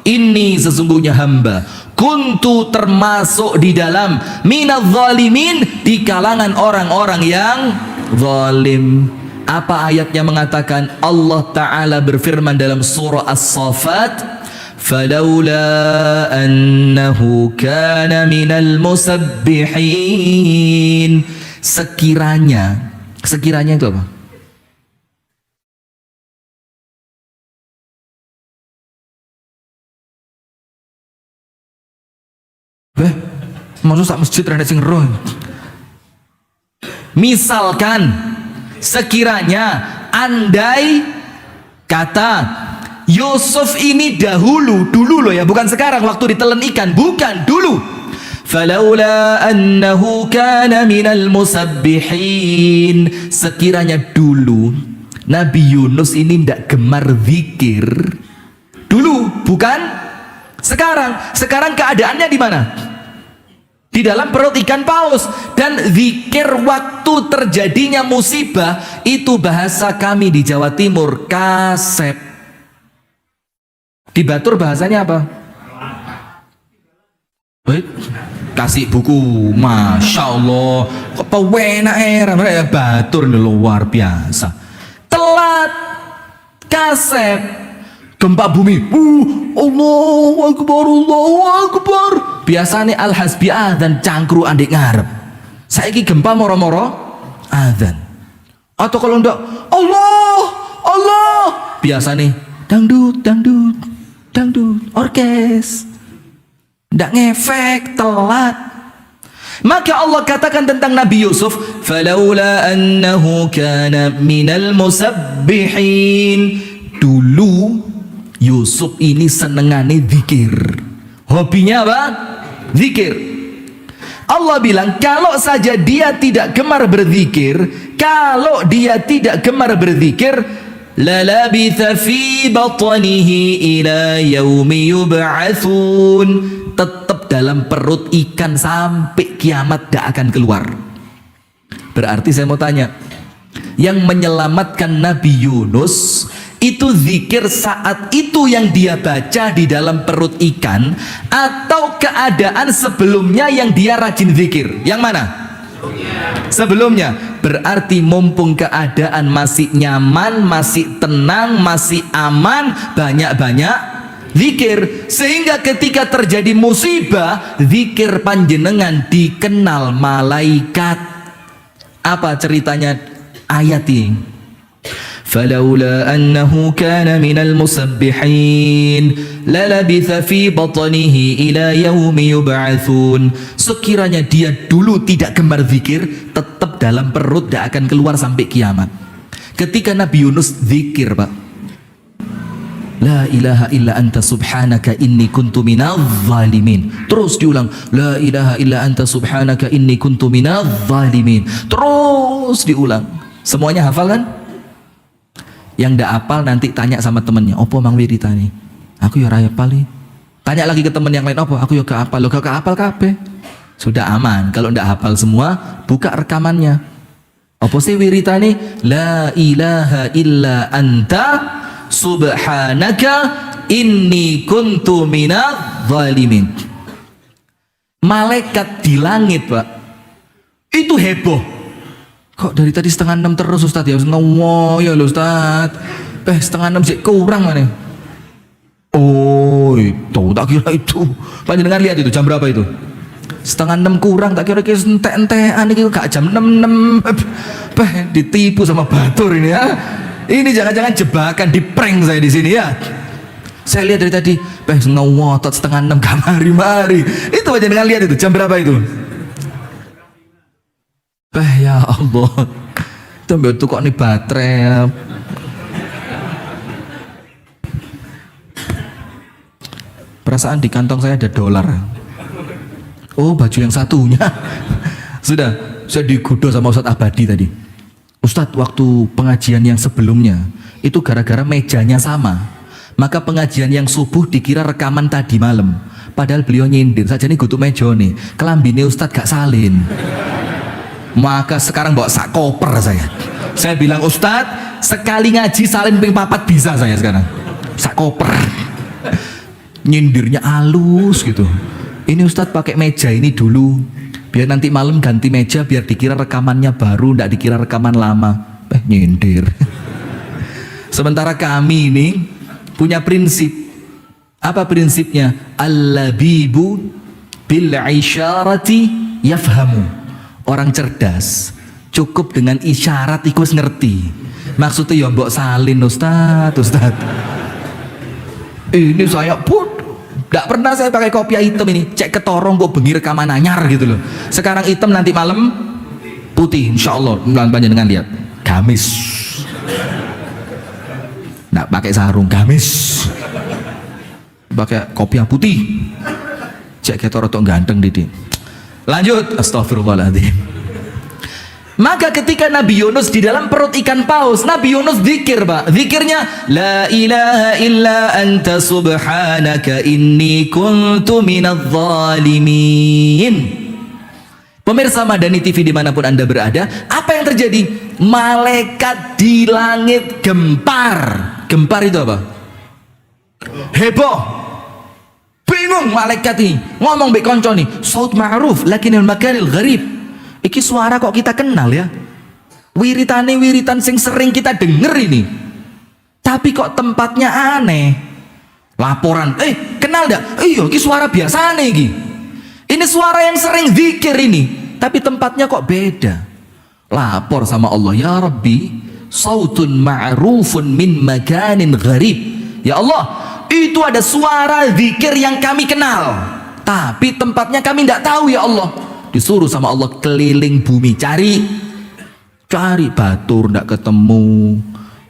Ini sesungguhnya hamba kuntu termasuk di dalam minadh zalimin, di kalangan orang-orang yang zalim. Apa ayatnya mengatakan? Allah Ta'ala berfirman dalam surah As-Saffat, falaula annahu kana minal musabbihin. Sekiranya itu apa? Maksud sak masjid rada sing roh. Misalkan sekiranya, andai kata Yusuf ini dulu loh ya, bukan sekarang waktu ditelan ikan, bukan dulu. Falaula annahu kana minal musabbihin, sekiranya dulu Nabi Yunus ini tidak gemar zikir dulu, bukan sekarang. Sekarang keadaannya di mana? Di dalam perut ikan paus. Dan zikir waktu terjadinya musibah itu bahasa kami di Jawa Timur kasep. Di Batur bahasanya apa? Baik, kasih buku, masya Allah. Kepewenak era Batur ini luar biasa. Telat, kasep, gempa bumi. Allahu Akbar, Allahu Akbar. Biasanya al-hasbi adzan cangkru adik ngarep. Saiki gempa moro-moro adzan. Atau kalau ndak Allah. Biasanya dangdut orkes. Ndak ngefek, telat. Maka Allah katakan tentang Nabi Yusuf, falaula annahu kana minal musabbihin. Dulu Yusuf ini senengane zikir. Hobinya apa? Zikir. Allah bilang kalau saja dia tidak gemar berzikir, lalabitha fi batnihi ila yaumi yub'atsun, tetap dalam perut ikan sampai kiamat tidak akan keluar. Berarti saya mau tanya, yang menyelamatkan Nabi Yunus itu zikir saat itu yang dia baca di dalam perut ikan, atau keadaan sebelumnya yang dia rajin zikir? Yang mana? Sebelumnya. Berarti mumpung keadaan masih nyaman, masih tenang, masih aman, banyak-banyak zikir, sehingga ketika terjadi musibah, zikir panjenengan dikenal malaikat. Apa ceritanya ayat ini? فلولا أنه كان من المسبحين للبث في بطنه إلى يوم يبعثون. Sekiranya dia dulu tidak gemar zikir, tetap dalam perut tidak akan keluar sampai kiamat. Ketika Nabi Yunus zikir, Pak, la ilaha illa anta subhanaka inni kuntu minadh zalimin, terus diulang, la ilaha illa anta subhanaka inni kuntu minadh zalimin, terus diulang. Semuanya hafal kan? Yang ndak hafal nanti tanya sama temennya, opo mang wiritane? Aku ya ora hafal. Tanya lagi ke temen yang lain, opo? Aku ya gak hafal. Lo gak hafal kabeh. Sudah aman. Kalau ndak hafal semua, buka rekamannya. Opo sih wiritane? La ilaha illa anta subhanaka inni kuntu minadz zalimin. Malaikat di langit, Pak, itu heboh. Kok dari tadi 5:30 terus Ustaz ya? Ngowo ya lho Ustaz. 5:30 sih kurang mana? Oh itu tak kira itu. Panjenengan lihat itu jam berapa itu? 5:30 kurang, tak kira entek-entekan ini gak jam 6. Ditipu sama batur ini ya. Ini jangan-jangan jebakan, di prank saya di sini ya. Saya lihat dari tadi, ngotot 5:30 gak mari-mari. Itu panjenengan lihat itu jam berapa itu? Ya Allah, itu betul kok nih baterai. Perasaan di kantong saya ada dolar. Oh, baju yang satunya. Sudah, saya digoda sama Ustadz Abadi tadi. Ustadz, waktu pengajian yang sebelumnya itu gara-gara mejanya sama, maka pengajian yang subuh dikira rekaman tadi malam. Padahal beliau nyindir saja nih gutuk meja nih. Kelambine Ustadz gak salin. Maka sekarang bawa sak koper saya. Saya bilang, Ustadz, sekali ngaji salin ping 4 bisa saya sekarang. Sak koper. Nyindirnya halus gitu. Ini Ustadz pakai meja ini dulu, biar nanti malam ganti meja, biar dikira rekamannya baru, ndak dikira rekaman lama. Nyindir. Sementara kami ini punya prinsip. Apa prinsipnya? Al-labibu bil isyarati yafhamu. Orang cerdas cukup dengan isyarat ikut ngerti. Maksudnya ya mbok salin Ustaz. Ini saya pun tidak pernah saya pakai kopiah hitam ini. Cek ketorong kok bengi rekaman anyar gitu loh. Sekarang hitam nanti malam putih insya Allah. Panjenengan lihat gamis. Nggak pakai sarung, gamis. Pakai kopiah putih. Cek ketorong tuh ganteng didik. Lanjut, astagfirullahaladzim. Maka ketika Nabi Yunus di dalam perut ikan paus, Nabi Yunus zikir, Pak. Zikirnya la ilaha illa anta subhanaka inni kuntu minadz zalimin. Pemirsa Madani TV dimanapun Anda berada, apa yang terjadi? Malaikat di langit gempar. Gempar itu apa? Heboh. Bingung malaikat ini ngomong mbek konco nih, saut ma'ruf lakinil makanil gharib. Iki suara kok kita kenal ya, wiritan sing sering kita denger ini, tapi kok tempatnya aneh. Laporan, kenal dak? Iya, iki suara biasa nih iki. Ini suara yang sering zikir ini, tapi tempatnya kok beda. Lapor sama Allah, ya Rabbi, sautun ma'rufun min makanin gharib. Ya Allah, itu ada suara zikir yang kami kenal, tapi tempatnya kami tidak tahu ya Allah. Disuruh sama Allah keliling bumi, cari Batur tidak ketemu,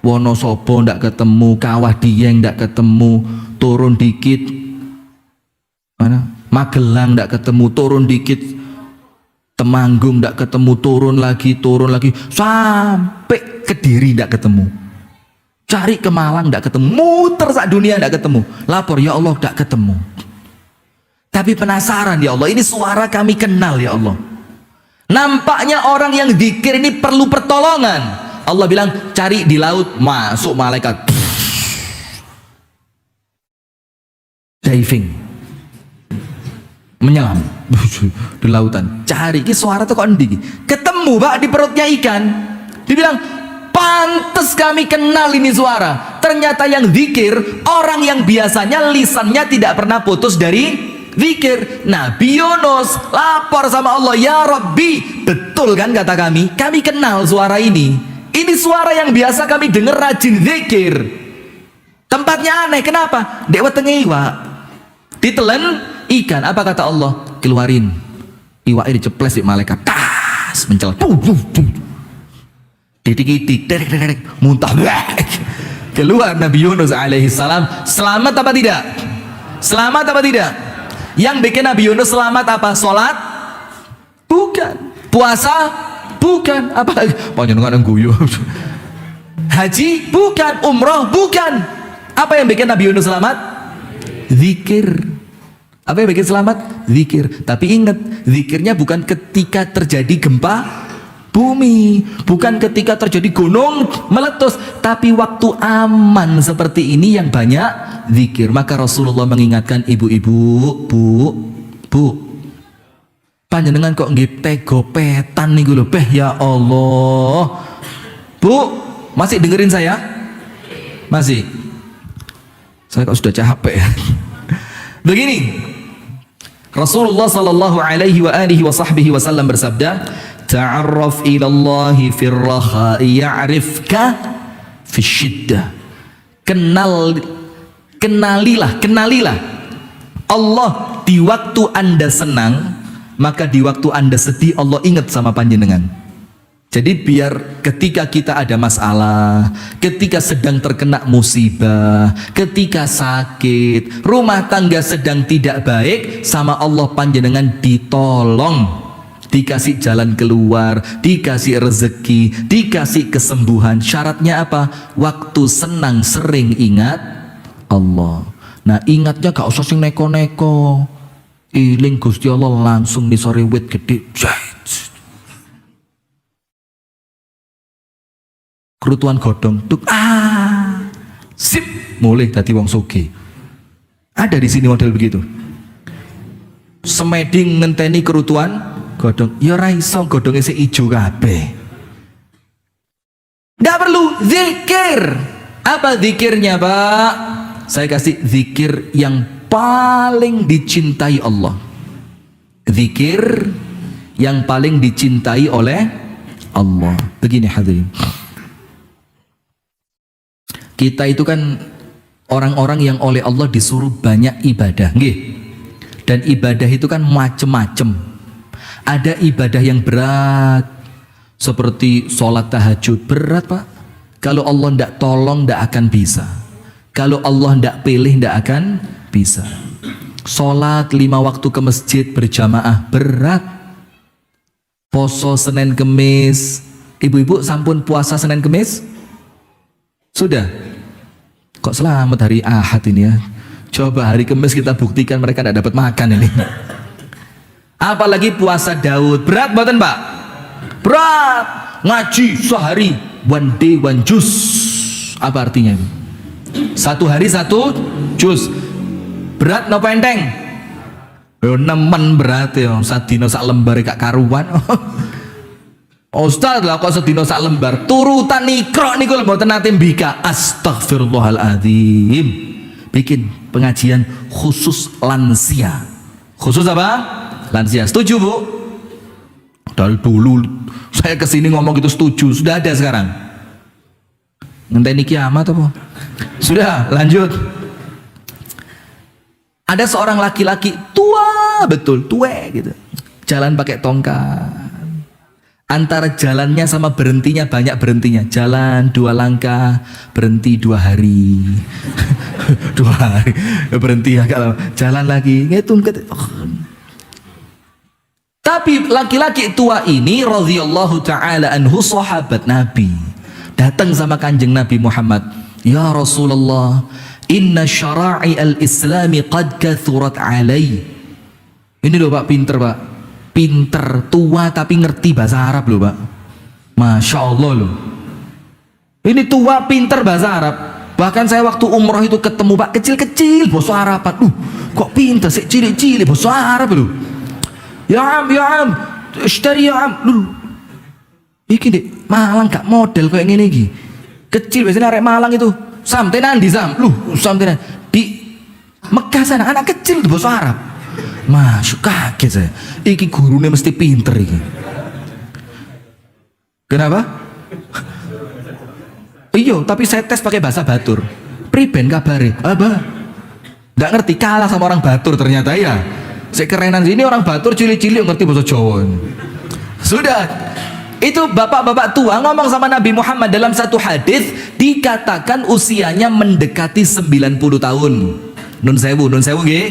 Wonosobo tidak ketemu, Kawah Dieng tidak ketemu, turun dikit mana Magelang tidak ketemu, turun dikit Temanggung tidak ketemu, turun lagi sampai Kediri tidak ketemu. Cari ke Malang tidak ketemu, muter sak dunia tidak ketemu. Lapor, ya Allah tidak ketemu. Tapi penasaran ya Allah, ini suara kami kenal ya Allah. Nampaknya orang yang zikir ini perlu pertolongan. Allah bilang cari di laut, masuk malaikat diving, menyelam di lautan. Cari ini suara tuh kok endi? Ketemu Pak di perutnya ikan. Dibilang, pantes kami kenal ini suara. Ternyata yang zikir orang yang biasanya lisannya tidak pernah putus dari zikir. Nabi Yunus lapor sama Allah, ya Rabbi, betul kan kata kami kenal suara ini. Ini suara yang biasa kami dengar rajin zikir. Tempatnya aneh, kenapa? Dek wetenge iwak ditelen ikan, apa kata Allah? Keluarin iwak ini, ceples di malaikat, tas mencelat, titik-titik, muntah, keluar Nabi Yunus alaihissalam. Selamat apa tidak? Selamat apa tidak? Yang bikin Nabi Yunus selamat apa? Sholat? Bukan. Puasa? Bukan. Apa? Panjenengan guyu. Haji? Bukan. Umroh? Bukan. Apa yang bikin Nabi Yunus selamat? Zikir. Apa yang bikin selamat? Zikir. Tapi ingat, zikirnya bukan ketika terjadi gempa bumi, bukan ketika terjadi gunung meletus, tapi waktu aman seperti ini yang banyak zikir. Maka Rasulullah mengingatkan ibu-ibu, bu, panjenengan kok nggih tega petan niku lho, ya Allah. Bu, masih dengerin saya? Masih? Saya kok sudah capek ya. Begini, Rasulullah sallallahu alaihi wa alihi wa sahbihi wasallam bersabda, ta'arraf ila Allahi fir rakha'i ya'rifka fis syiddah. Kenalilah Allah di waktu Anda senang, maka di waktu Anda sedih Allah ingat sama panjenengan. Jadi biar ketika kita ada masalah, ketika sedang terkena musibah, ketika sakit, rumah tangga sedang tidak baik, sama Allah panjenengan ditolong, dikasih jalan keluar, dikasih rezeki, dikasih kesembuhan. Syaratnya apa? Waktu senang sering ingat Allah. Nah, ingatnya gak usah sing neko-neko. Iling Gusti Allah langsung nisore wit gede. Kerutuan godong tuk sip mulai tadi wong sugih. Ada di sini model begitu. Semeding ngenteni kerutuan godong, ya ora iso godhonge sik ijo kabeh. Nggak perlu zikir. Apa zikirnya, Pak? Saya kasih zikir yang paling dicintai Allah. Zikir yang paling dicintai oleh Allah. Begini hadirin. Kita itu kan orang-orang yang oleh Allah disuruh banyak ibadah, nggih. Dan ibadah itu kan macem-macem. Ada ibadah yang berat, seperti sholat tahajud, berat Pak. Kalau Allah ndak tolong ndak akan bisa. Kalau Allah ndak pilih ndak akan bisa. Sholat 5 waktu ke masjid berjamaah, berat. Poso Senin Kemis, ibu-ibu sampun puasa Senin Kemis? Sudah? Kok selamat hari Ahad ini ya? Coba hari Kamis kita buktikan mereka tidak dapat makan ini. Apalagi puasa Daud, berat buatan Pak? Berat. Ngaji sehari, one day one juice. Apa artinya itu? 1 hari 1 juz. Berat no pendeng? Yo nemen berat ya. Sadino sak lembar gak karuan. Ustaz lah kok sedina sak lembar turutan nikro niku mboten nate mbika. Astagfirullahaladzim. Bikin pengajian khusus lansia. Khusus apa? Lansia. Setuju Bu? Dari dulu saya kesini ngomong gitu setuju. Sudah ada sekarang. Ngenteni kiamat apa? Sudah, lanjut. Ada seorang laki-laki tua betul, tua gitu. Jalan pakai tongkat. Antara jalannya sama berhentinya banyak berhentinya. Jalan 2 langkah, berhenti 2 hari. 2 hari, berhenti agak lama. Jalan lagi, ngitung. Tapi laki-laki tua ini radhiyallahu ta'ala anhu sahabat Nabi. Datang sama kanjeng Nabi Muhammad. Ya Rasulullah, inna syara'i al-islami qad kathurat alai. Ini loh Pak, pinter Pak. Pinter, tua tapi ngerti bahasa Arab loh Pak. Masya Allah loh. Ini tua pinter bahasa Arab. Bahkan saya waktu umroh itu ketemu Pak kecil-kecil bahasa Araban. Kok pinter sih, cilik-cilik bahasa Arab loh. Ya am, ishtari ya am. Iki dek Malang gak model kayak gini iki. Kecil biasanya arek Malang itu. Sam tenan di Sam. Sam tenan di Mekah sana anak kecil bahasa Arab. Masuk kaget saya. Iki gurunya mesti pinter iki. Kenapa? Iya, tapi saya tes pakai bahasa Batur. Priben kabare? Apa? Nggak ngerti, kalah sama orang Batur ternyata ya. Saya kerenan ini orang Batur cilik-cilik ngerti bahasa Jawa. Sudah. Itu bapak-bapak tua ngomong sama Nabi Muhammad dalam satu hadis dikatakan usianya mendekati 90 tahun. Nun sewu nggih.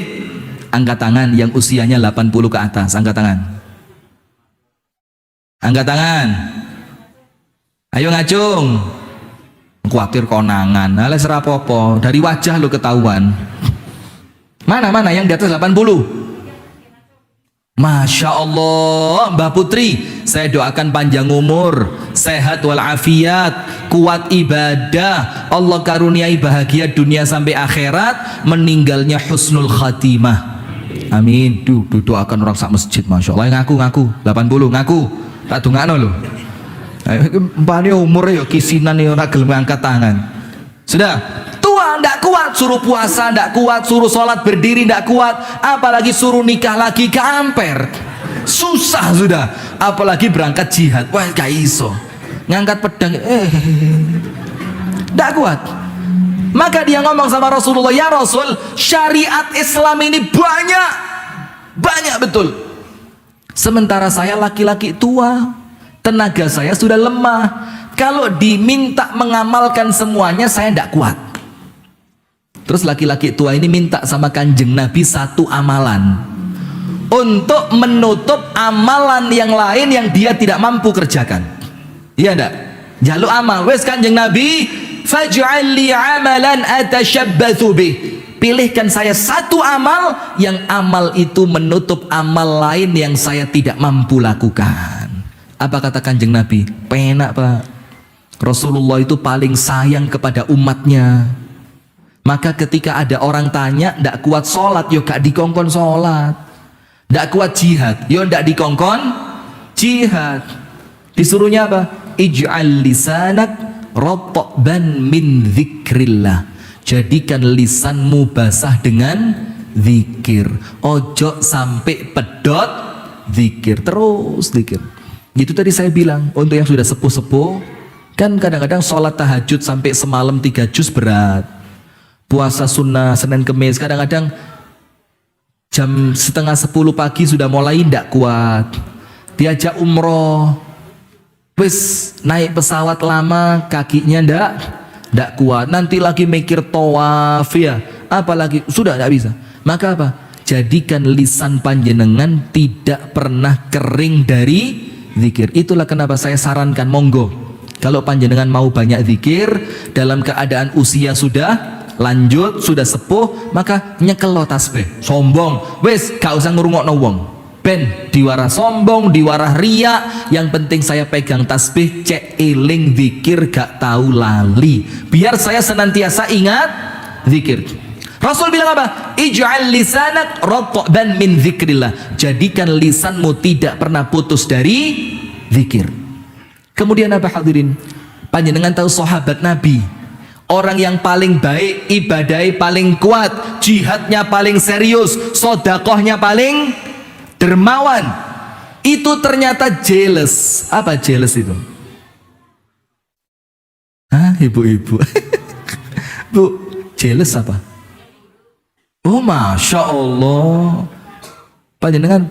Angkat tangan yang usianya 80 ke atas. Angkat tangan. Angkat tangan. Ayo ngacung. Kuatir konangan. Alah serapopo. Dari wajah lo ketahuan. Mana yang di atas 80? Masya Allah, Mbak Putri saya doakan panjang umur, sehat walafiat, kuat ibadah, Allah karuniai bahagia dunia sampai akhirat, meninggalnya husnul khatimah. Amin. Doakan orang sak masjid, masya Allah. Ngaku 80 ngaku, tak dongakno lho. Mpane umure yo kisinan yo ora gelem angkat tangan. Sudah tua ndak kuat, suruh puasa ndak kuat, suruh sholat berdiri ndak kuat, apalagi suruh nikah lagi kamper. Susah sudah, apalagi berangkat jihad. Wah gak iso ngangkat pedang, ndak kuat. Maka dia ngomong sama Rasulullah, ya Rasul, syariat Islam ini banyak betul. Sementara saya laki-laki tua, tenaga saya sudah lemah. Kalau diminta mengamalkan semuanya, saya tidak kuat. Terus laki-laki tua ini minta sama Kanjeng Nabi satu amalan untuk menutup amalan yang lain yang dia tidak mampu kerjakan. Iya enggak? Jaluk amal. Wes Kanjeng Nabi, faj'al li amalan atashabbathu bih. Pilihkan saya satu amal yang amal itu menutup amal lain yang saya tidak mampu lakukan. Apa kata Kanjeng Nabi? Penak Pak. Rasulullah itu paling sayang kepada umatnya. Maka ketika ada orang tanya, ndak kuat sholat, yo gak dikongkon sholat. Ndak kuat jihad, yo ndak dikongkon jihad. Disuruhnya apa? Ij'al lisanak ratban min dzikrillah. Jadikan lisanmu basah dengan zikir. Ojo sampai pedot zikir, terus zikir. Itu tadi saya bilang, untuk yang sudah sepuh-sepuh, kan kadang-kadang sholat tahajud sampai semalam 3 juz berat. Puasa sunnah Senin Kemis kadang-kadang jam setengah 10 pagi sudah mulai ndak kuat. Diajak umroh, wis naik pesawat lama kakinya ndak kuat. Nanti lagi mikir tawaf ya, apalagi sudah ndak bisa. Maka apa? Jadikan lisan panjenengan tidak pernah kering dari zikir. Itulah kenapa saya sarankan, monggo kalau panjenengan mau banyak zikir dalam keadaan usia sudah lanjut, sudah sepuh, maka nyekelo tasbih. Sombong wes gak usah ngurungokno wong, ben diwara sombong, diwara ria. Yang penting saya pegang tasbih, cek eling zikir, gak tahu lali, biar saya senantiasa ingat zikir. Rasul bilang apa? Ij'al lisanak ratban min dzikrillah. Jadikan lisanmu tidak pernah putus dari zikir. Kemudian apa hadirin? Panjenengan tahu sahabat Nabi, orang yang paling baik, ibadahnya paling kuat, jihadnya paling serius, sodakohnya paling dermawan, itu ternyata jealous. Apa jealous itu? Hah, ibu-ibu? Bu, jealous apa? Oh masya Allah, panjenengan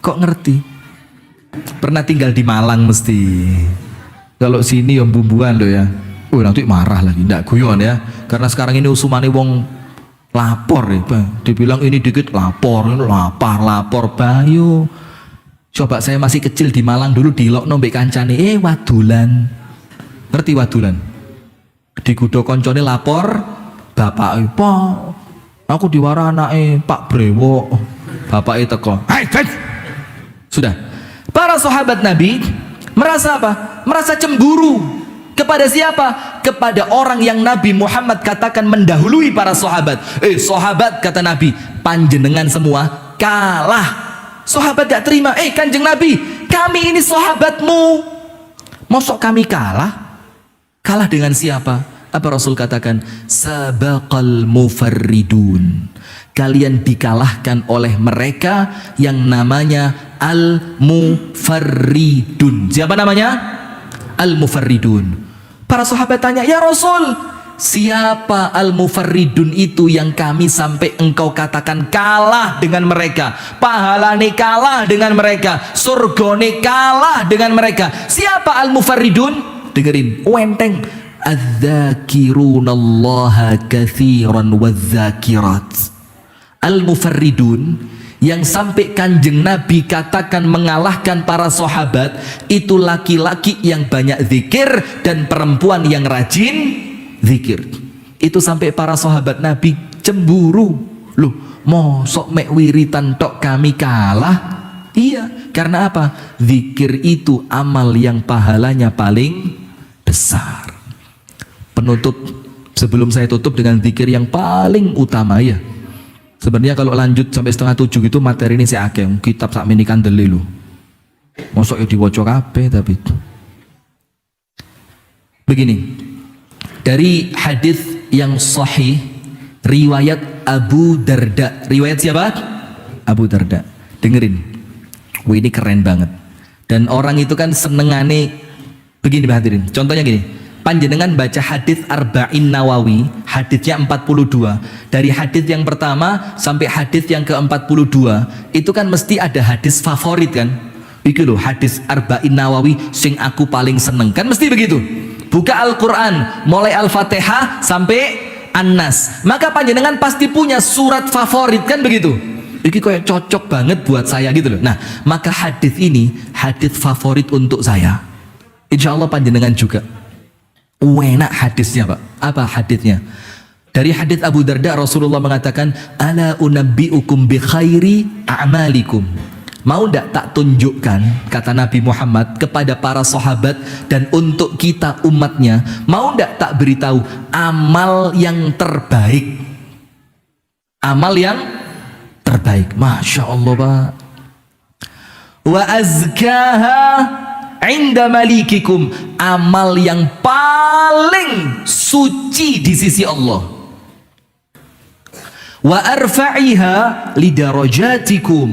kok ngerti? Pernah tinggal di Malang mesti. Kalau sini yang bumbuan loh ya. Oh nanti marah lagi, ndak guyon ya. Karena sekarang ini usumane wong lapor ya, dibilang ini dikit lapor, lapor bayu. Coba saya masih kecil di Malang dulu dilokno mbek kancane, wadulan. Ngerti wadulan? Digudo koncone lapor, bapak aku diwara anake Pak Brewo. Bapake teko. Sudah. Para sahabat Nabi merasa apa? Merasa cemburu. Kepada siapa? Kepada orang yang Nabi Muhammad katakan mendahului para sahabat. Sahabat, kata Nabi, panjenengan semua kalah. Sahabat gak terima. Kanjeng Nabi, kami ini sahabatmu, mosok kami kalah? Kalah dengan siapa? Apa Rasul katakan? Sabaqal mufarridun. Kalian dikalahkan oleh mereka yang namanya al-mufarridun. Siapa namanya? Al-mufarridun. Para sahabat tanya, ya Rasul, siapa al-mufarridun itu yang kami sampai engkau katakan kalah dengan mereka, pahalane kalah dengan mereka, surgane kalah dengan mereka? Siapa al-mufarridun? Dengerin, wenteng. Adz-dzakirunallaha katsiran wadz-dzakirat. Al-mufarridun yang sampai Kanjeng Nabi katakan mengalahkan para sahabat itu laki-laki yang banyak zikir dan perempuan yang rajin zikir. Itu sampai para sahabat Nabi cemburu. Loh, mosok mek wiritan tok kami kalah? Iya, Karena apa? Zikir itu amal yang pahalanya paling besar. Penutup, sebelum saya tutup dengan zikir yang paling utama ya. Sebenarnya kalau lanjut sampai 6:30 gitu materi ini saya akeh. Kitab sak meni kandele lho. Mosok ya diwaca kabeh tapi. Begini. Dari hadis yang sahih riwayat Abu Darda. Riwayat siapa? Abu Darda. Dengerin. Wih, ini keren banget. Dan orang itu kan senengane begini hadirin. Contohnya gini, panjenengan baca hadis Arba'in Nawawi, hadisnya 42. Dari hadis yang pertama sampai hadis yang ke-42, itu kan mesti ada hadis favorit kan? Iki loh hadis Arba'in Nawawi sing aku paling seneng. Kan mesti begitu. Buka Al-Qur'an, mulai Al-Fatihah sampai An-Nas. Maka panjenengan pasti punya surat favorit kan begitu? Ini kayak cocok banget buat saya gitu loh. Nah, maka hadis ini hadis favorit untuk saya. Insya Allah panjenengan juga. Enak hadisnya Pak. Apa hadisnya? Dari hadis Abu Darda Rasulullah mengatakan, ala unabbiukum bi khairi a'malikum. Mau ndak tak tunjukkan, kata Nabi Muhammad kepada para sahabat dan untuk kita umatnya, mau ndak tak beritahu amal yang terbaik. Amal yang terbaik. Masya Allah Pak. Wa azkaha inda malikikum, amal yang paling suci di sisi Allah. Wa arfa'iha lidarajatikum,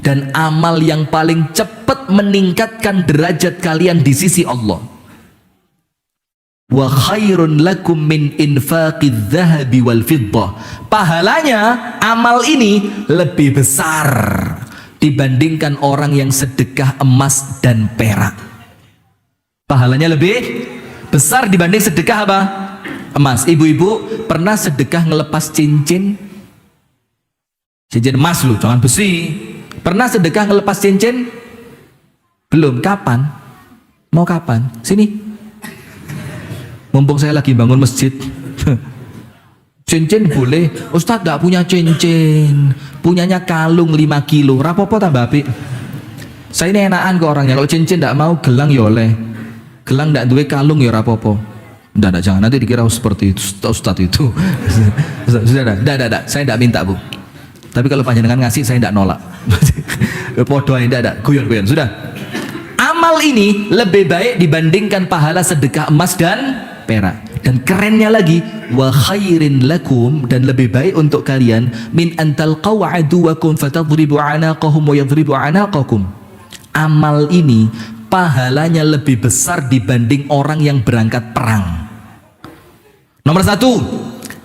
dan amal yang paling cepat meningkatkan derajat kalian di sisi Allah. Wa khairun lakum min infaqidz dzahabi wal fiddah, pahalanya amal ini lebih besar dibandingkan orang yang sedekah emas dan perak. Pahalanya lebih besar dibanding sedekah apa? Emas. Ibu-ibu pernah sedekah ngelepas cincin? Cincin emas loh, jangan besi. Pernah sedekah ngelepas cincin? Belum. Kapan? Mau kapan? Sini. Mumpung saya lagi bangun masjid. Cincin boleh. Ustadz gak punya cincin, punyanya kalung 5 kilo. Rapopo tambah apik. Saya ini enakan ke orangnya. Kalau cincin gak mau, gelang ya oleh. Gelang gak duwe kalung ya rapopo. Nggak, jangan nanti dikira seperti itu, Ustadz itu. Sudah, tidak. Saya tidak minta Bu. Tapi kalau panjenengan ngasih, saya tidak nolak. Podo aja, tidak. Guyon. Sudah. Amal ini lebih baik dibandingkan pahala sedekah emas dan perak. Dan kerennya lagi, wa khairin lakum, dan lebih baik untuk kalian min antal qaw'aduwakum fatadribu anaqahum wa yadribu anaqakum. Amal ini pahalanya lebih besar dibanding orang yang berangkat perang. Nomor 1,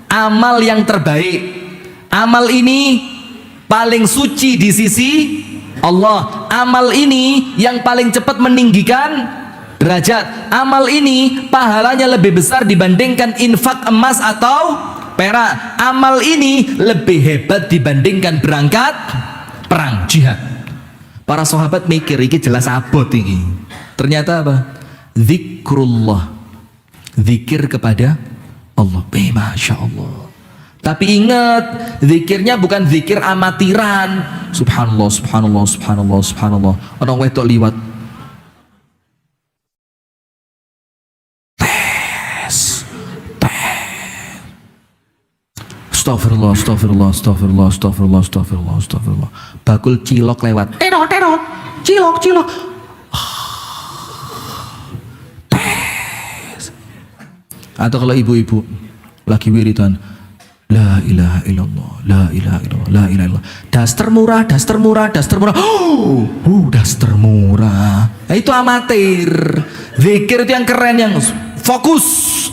amal yang terbaik. Amal ini paling suci di sisi Allah. Amal ini yang paling cepat meninggikan derajat. Amal ini pahalanya lebih besar dibandingkan infak emas atau perak. Amal ini lebih hebat dibandingkan berangkat perang, jihad. Para sahabat mikir, ini jelas abot ini. Ternyata apa? Zikrullah, zikir kepada Allah. Masya Allah. Tapi ingat, zikirnya bukan zikir amatiran. Subhanallah, subhanallah, subhanallah, subhanallah. Orang wedok liwat. Astagfirullah, astagfirullah, astagfirullah, astagfirullah, astagfirullah, astagfirullah. Bakul cilok lewat. Terok, cilok. Atau kalau ibu-ibu lagi wiridan, la ilaha illallah, la ilaha illallah, la ilaha illallah. Daster murah. Daster murah. Nah, itu amatir. Zikir itu yang keren, yang fokus.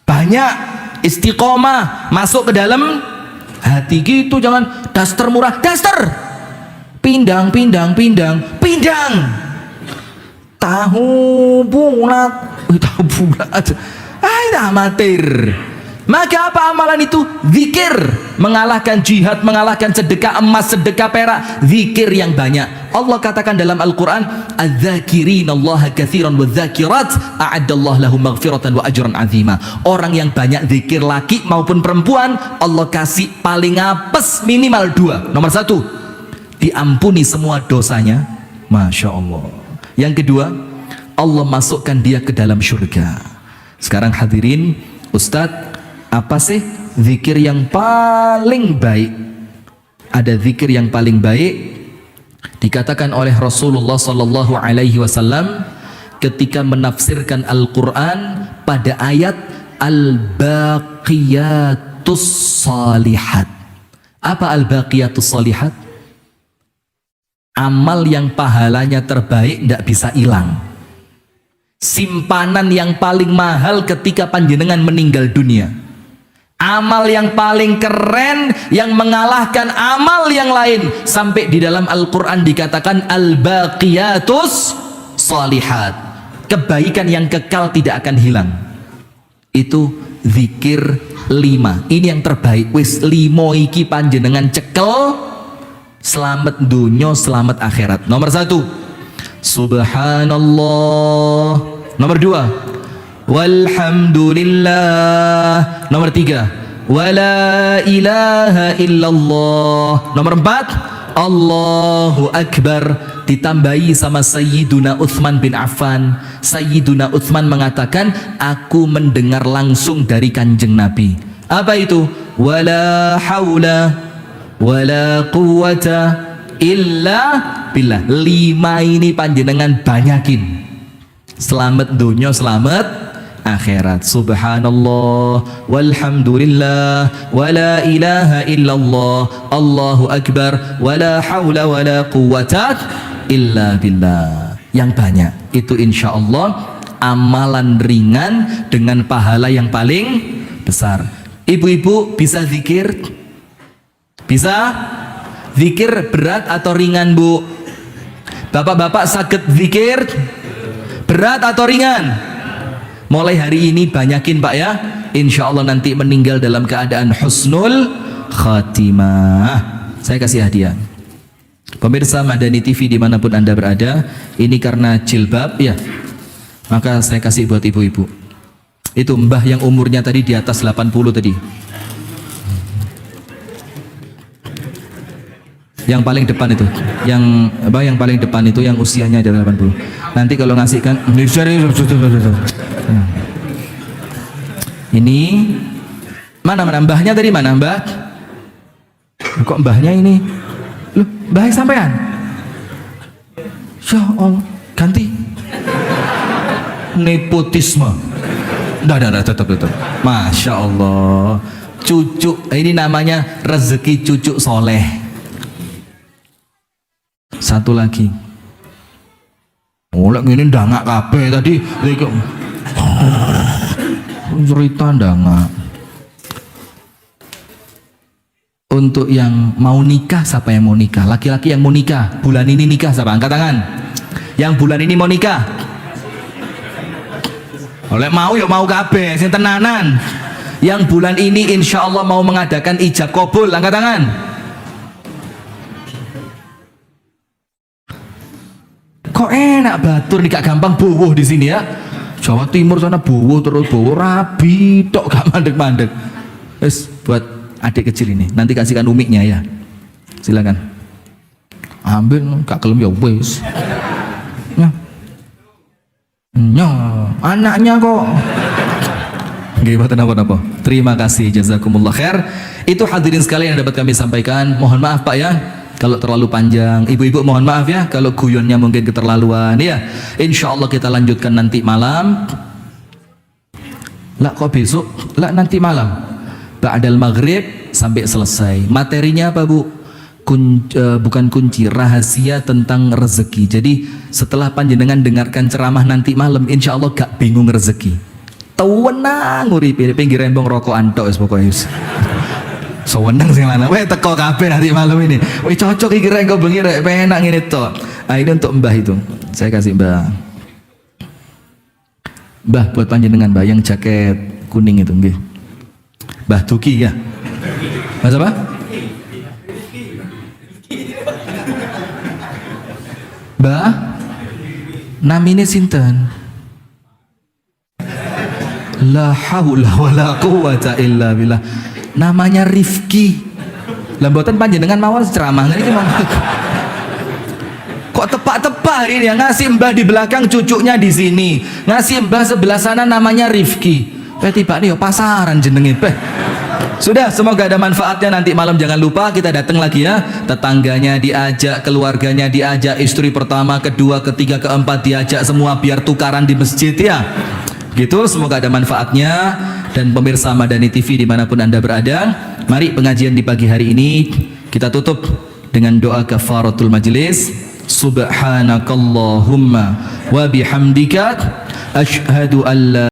Banyak istiqomah masuk ke dalam hati gitu. Jangan daster murah, daster pindang. Tahu bulat aja. Itu amatir. Maka apa amalan itu? Zikir. Mengalahkan jihad, mengalahkan sedekah emas, sedekah perak. Zikir yang banyak. Allah katakan dalam Al-Quran, adz-dzakirinallaha katsiran wadz-dzakirat a'addallahu lahum maghfiratan wa ajran 'azima. Orang yang banyak zikir, laki maupun perempuan, Allah kasih paling apes minimal 2. Nomor 1, diampuni semua dosanya, Masya Allah. Yang kedua, Allah masukkan dia ke dalam surga. Sekarang hadirin, Ustadz, apa sih zikir yang paling baik? Ada zikir yang paling baik dikatakan oleh Rasulullah Sallallahu Alaihi Wasallam ketika menafsirkan Al-Quran pada ayat Al-Baqiyatus Salihat. Apa Al-Baqiyatus Salihat? Amal yang pahalanya terbaik tidak bisa hilang. Simpanan yang paling mahal ketika panjenengan meninggal dunia. Amal yang paling keren yang mengalahkan amal yang lain. Sampai di dalam Al-Quran dikatakan Al-Baqiyatus Salihat. Kebaikan yang kekal tidak akan hilang. Itu zikir 5. Ini yang terbaik. Wis 5 iki panjenengan cekel, selamat dunia, selamat akhirat. Nomor 1, Subhanallah. Nomor 2, Walhamdulillah. Nomor 3, Wala ilaha illallah. Nomor 4, Allahu Akbar. Ditambahi sama Sayyiduna Uthman bin Affan. Sayyiduna Uthman mengatakan, aku mendengar langsung dari kanjeng Nabi. Apa itu? Wala hawla wala quwwata illa billah. 5 ini panjenengan banyakin. Selamat dunia, selamat akhirat. Subhanallah, walhamdulillah, wala ilaha illallah, Allahu Akbar, wala hawla wala quwwata illa billah. Yang banyak itu insya Allah amalan ringan dengan pahala yang paling besar. Ibu-ibu bisa zikir? Bisa? Zikir berat atau ringan, Bu? Bapak-bapak sakit zikir? Berat atau ringan? Mulai hari ini banyakin Pak ya. Insya Allah nanti meninggal dalam keadaan husnul khatimah. Saya kasih hadiah. Pemirsa Madani TV dimanapun Anda berada, ini karena jilbab ya, maka saya kasih buat ibu-ibu. Itu mbah yang umurnya tadi di atas 80 tadi. Yang paling depan itu, yang paling depan itu yang usianya ada 80. Nanti kalau ngasihkan ini mana mbahnya tadi, mana mbah? Kok mbahnya ini? Loh, mbah sampean? Ya Allah, ganti. Nepotisme. Dah, tetap. Masya Allah. Cucu, ini namanya rezeki cucu soleh. Satu lagi. Oleh ini ndangak kabeh tadi. Cerita ndangak. Untuk yang mau nikah, siapa yang mau nikah? Laki-laki yang mau nikah, bulan ini nikah siapa? Angkat tangan. Yang bulan ini mau nikah. Oleh mau ya mau kabeh, sing tenanan. Yang bulan ini insya Allah mau mengadakan ijab kabul, angkat tangan. Kok enak batur nih, gak gampang bowoh di sini ya. Jawa Timur sana bowoh terus bowoh rabi tok, gak mandek-mandek. Wes buat adik kecil ini, nanti kasihkan umiknya ya. Silakan. Ambil, gak kelem ya wes. Ya, anaknya kok. Gimana apa? Terima kasih, jazakumullah khair. Itu hadirin sekalian yang dapat kami sampaikan. Mohon maaf Pak ya kalau terlalu panjang. Ibu-ibu mohon maaf ya kalau guyonnya mungkin keterlaluan ya. Insya Allah kita lanjutkan nanti malam. Lah kok besok? Lah nanti malam ba'dal maghrib sampai selesai. Materinya apa Bu? Bukan kunci, rahasia tentang rezeki. Jadi setelah panjenengan dengarkan ceramah nanti malam, insya Allah gak bingung rezeki. Tawenang nguripi pinggir rembong rokok antok wis pokoke wis. Sewenang sing lanang, weh teko kabeh nanti malam ini. Wih cocok iki rek kok bengi rek penak ngene tok. Ah ini untuk Mbah itu. Saya kasih Mbah. Mbah buat panjenengan Mbah yang jaket kuning itu nggih. Mbah Tuki ya. Mas apa? Mbah namine sinten? La haula wala quwata illa billah. Namanya Rifki. Lah mboten panjenengan mawon ceramah niki kok Kok tepak-tepak hari ini, yang ngasih mbah di belakang cucunya di sini, ngasih mbah sebelah sana namanya Rifki. Tiba nih pasaran jenenge. Sudah, semoga ada manfaatnya. Nanti malam jangan lupa kita datang lagi ya. Tetangganya diajak, keluarganya diajak, istri pertama, kedua, ketiga, keempat diajak semua biar tukaran di masjid ya. Gitu, semoga ada manfaatnya. Dan pemirsa Madani TV dimanapun Anda berada, mari pengajian di pagi hari ini kita tutup dengan doa kafaratul majlis. Subhanakallahumma wa bihamdika asyhadu an la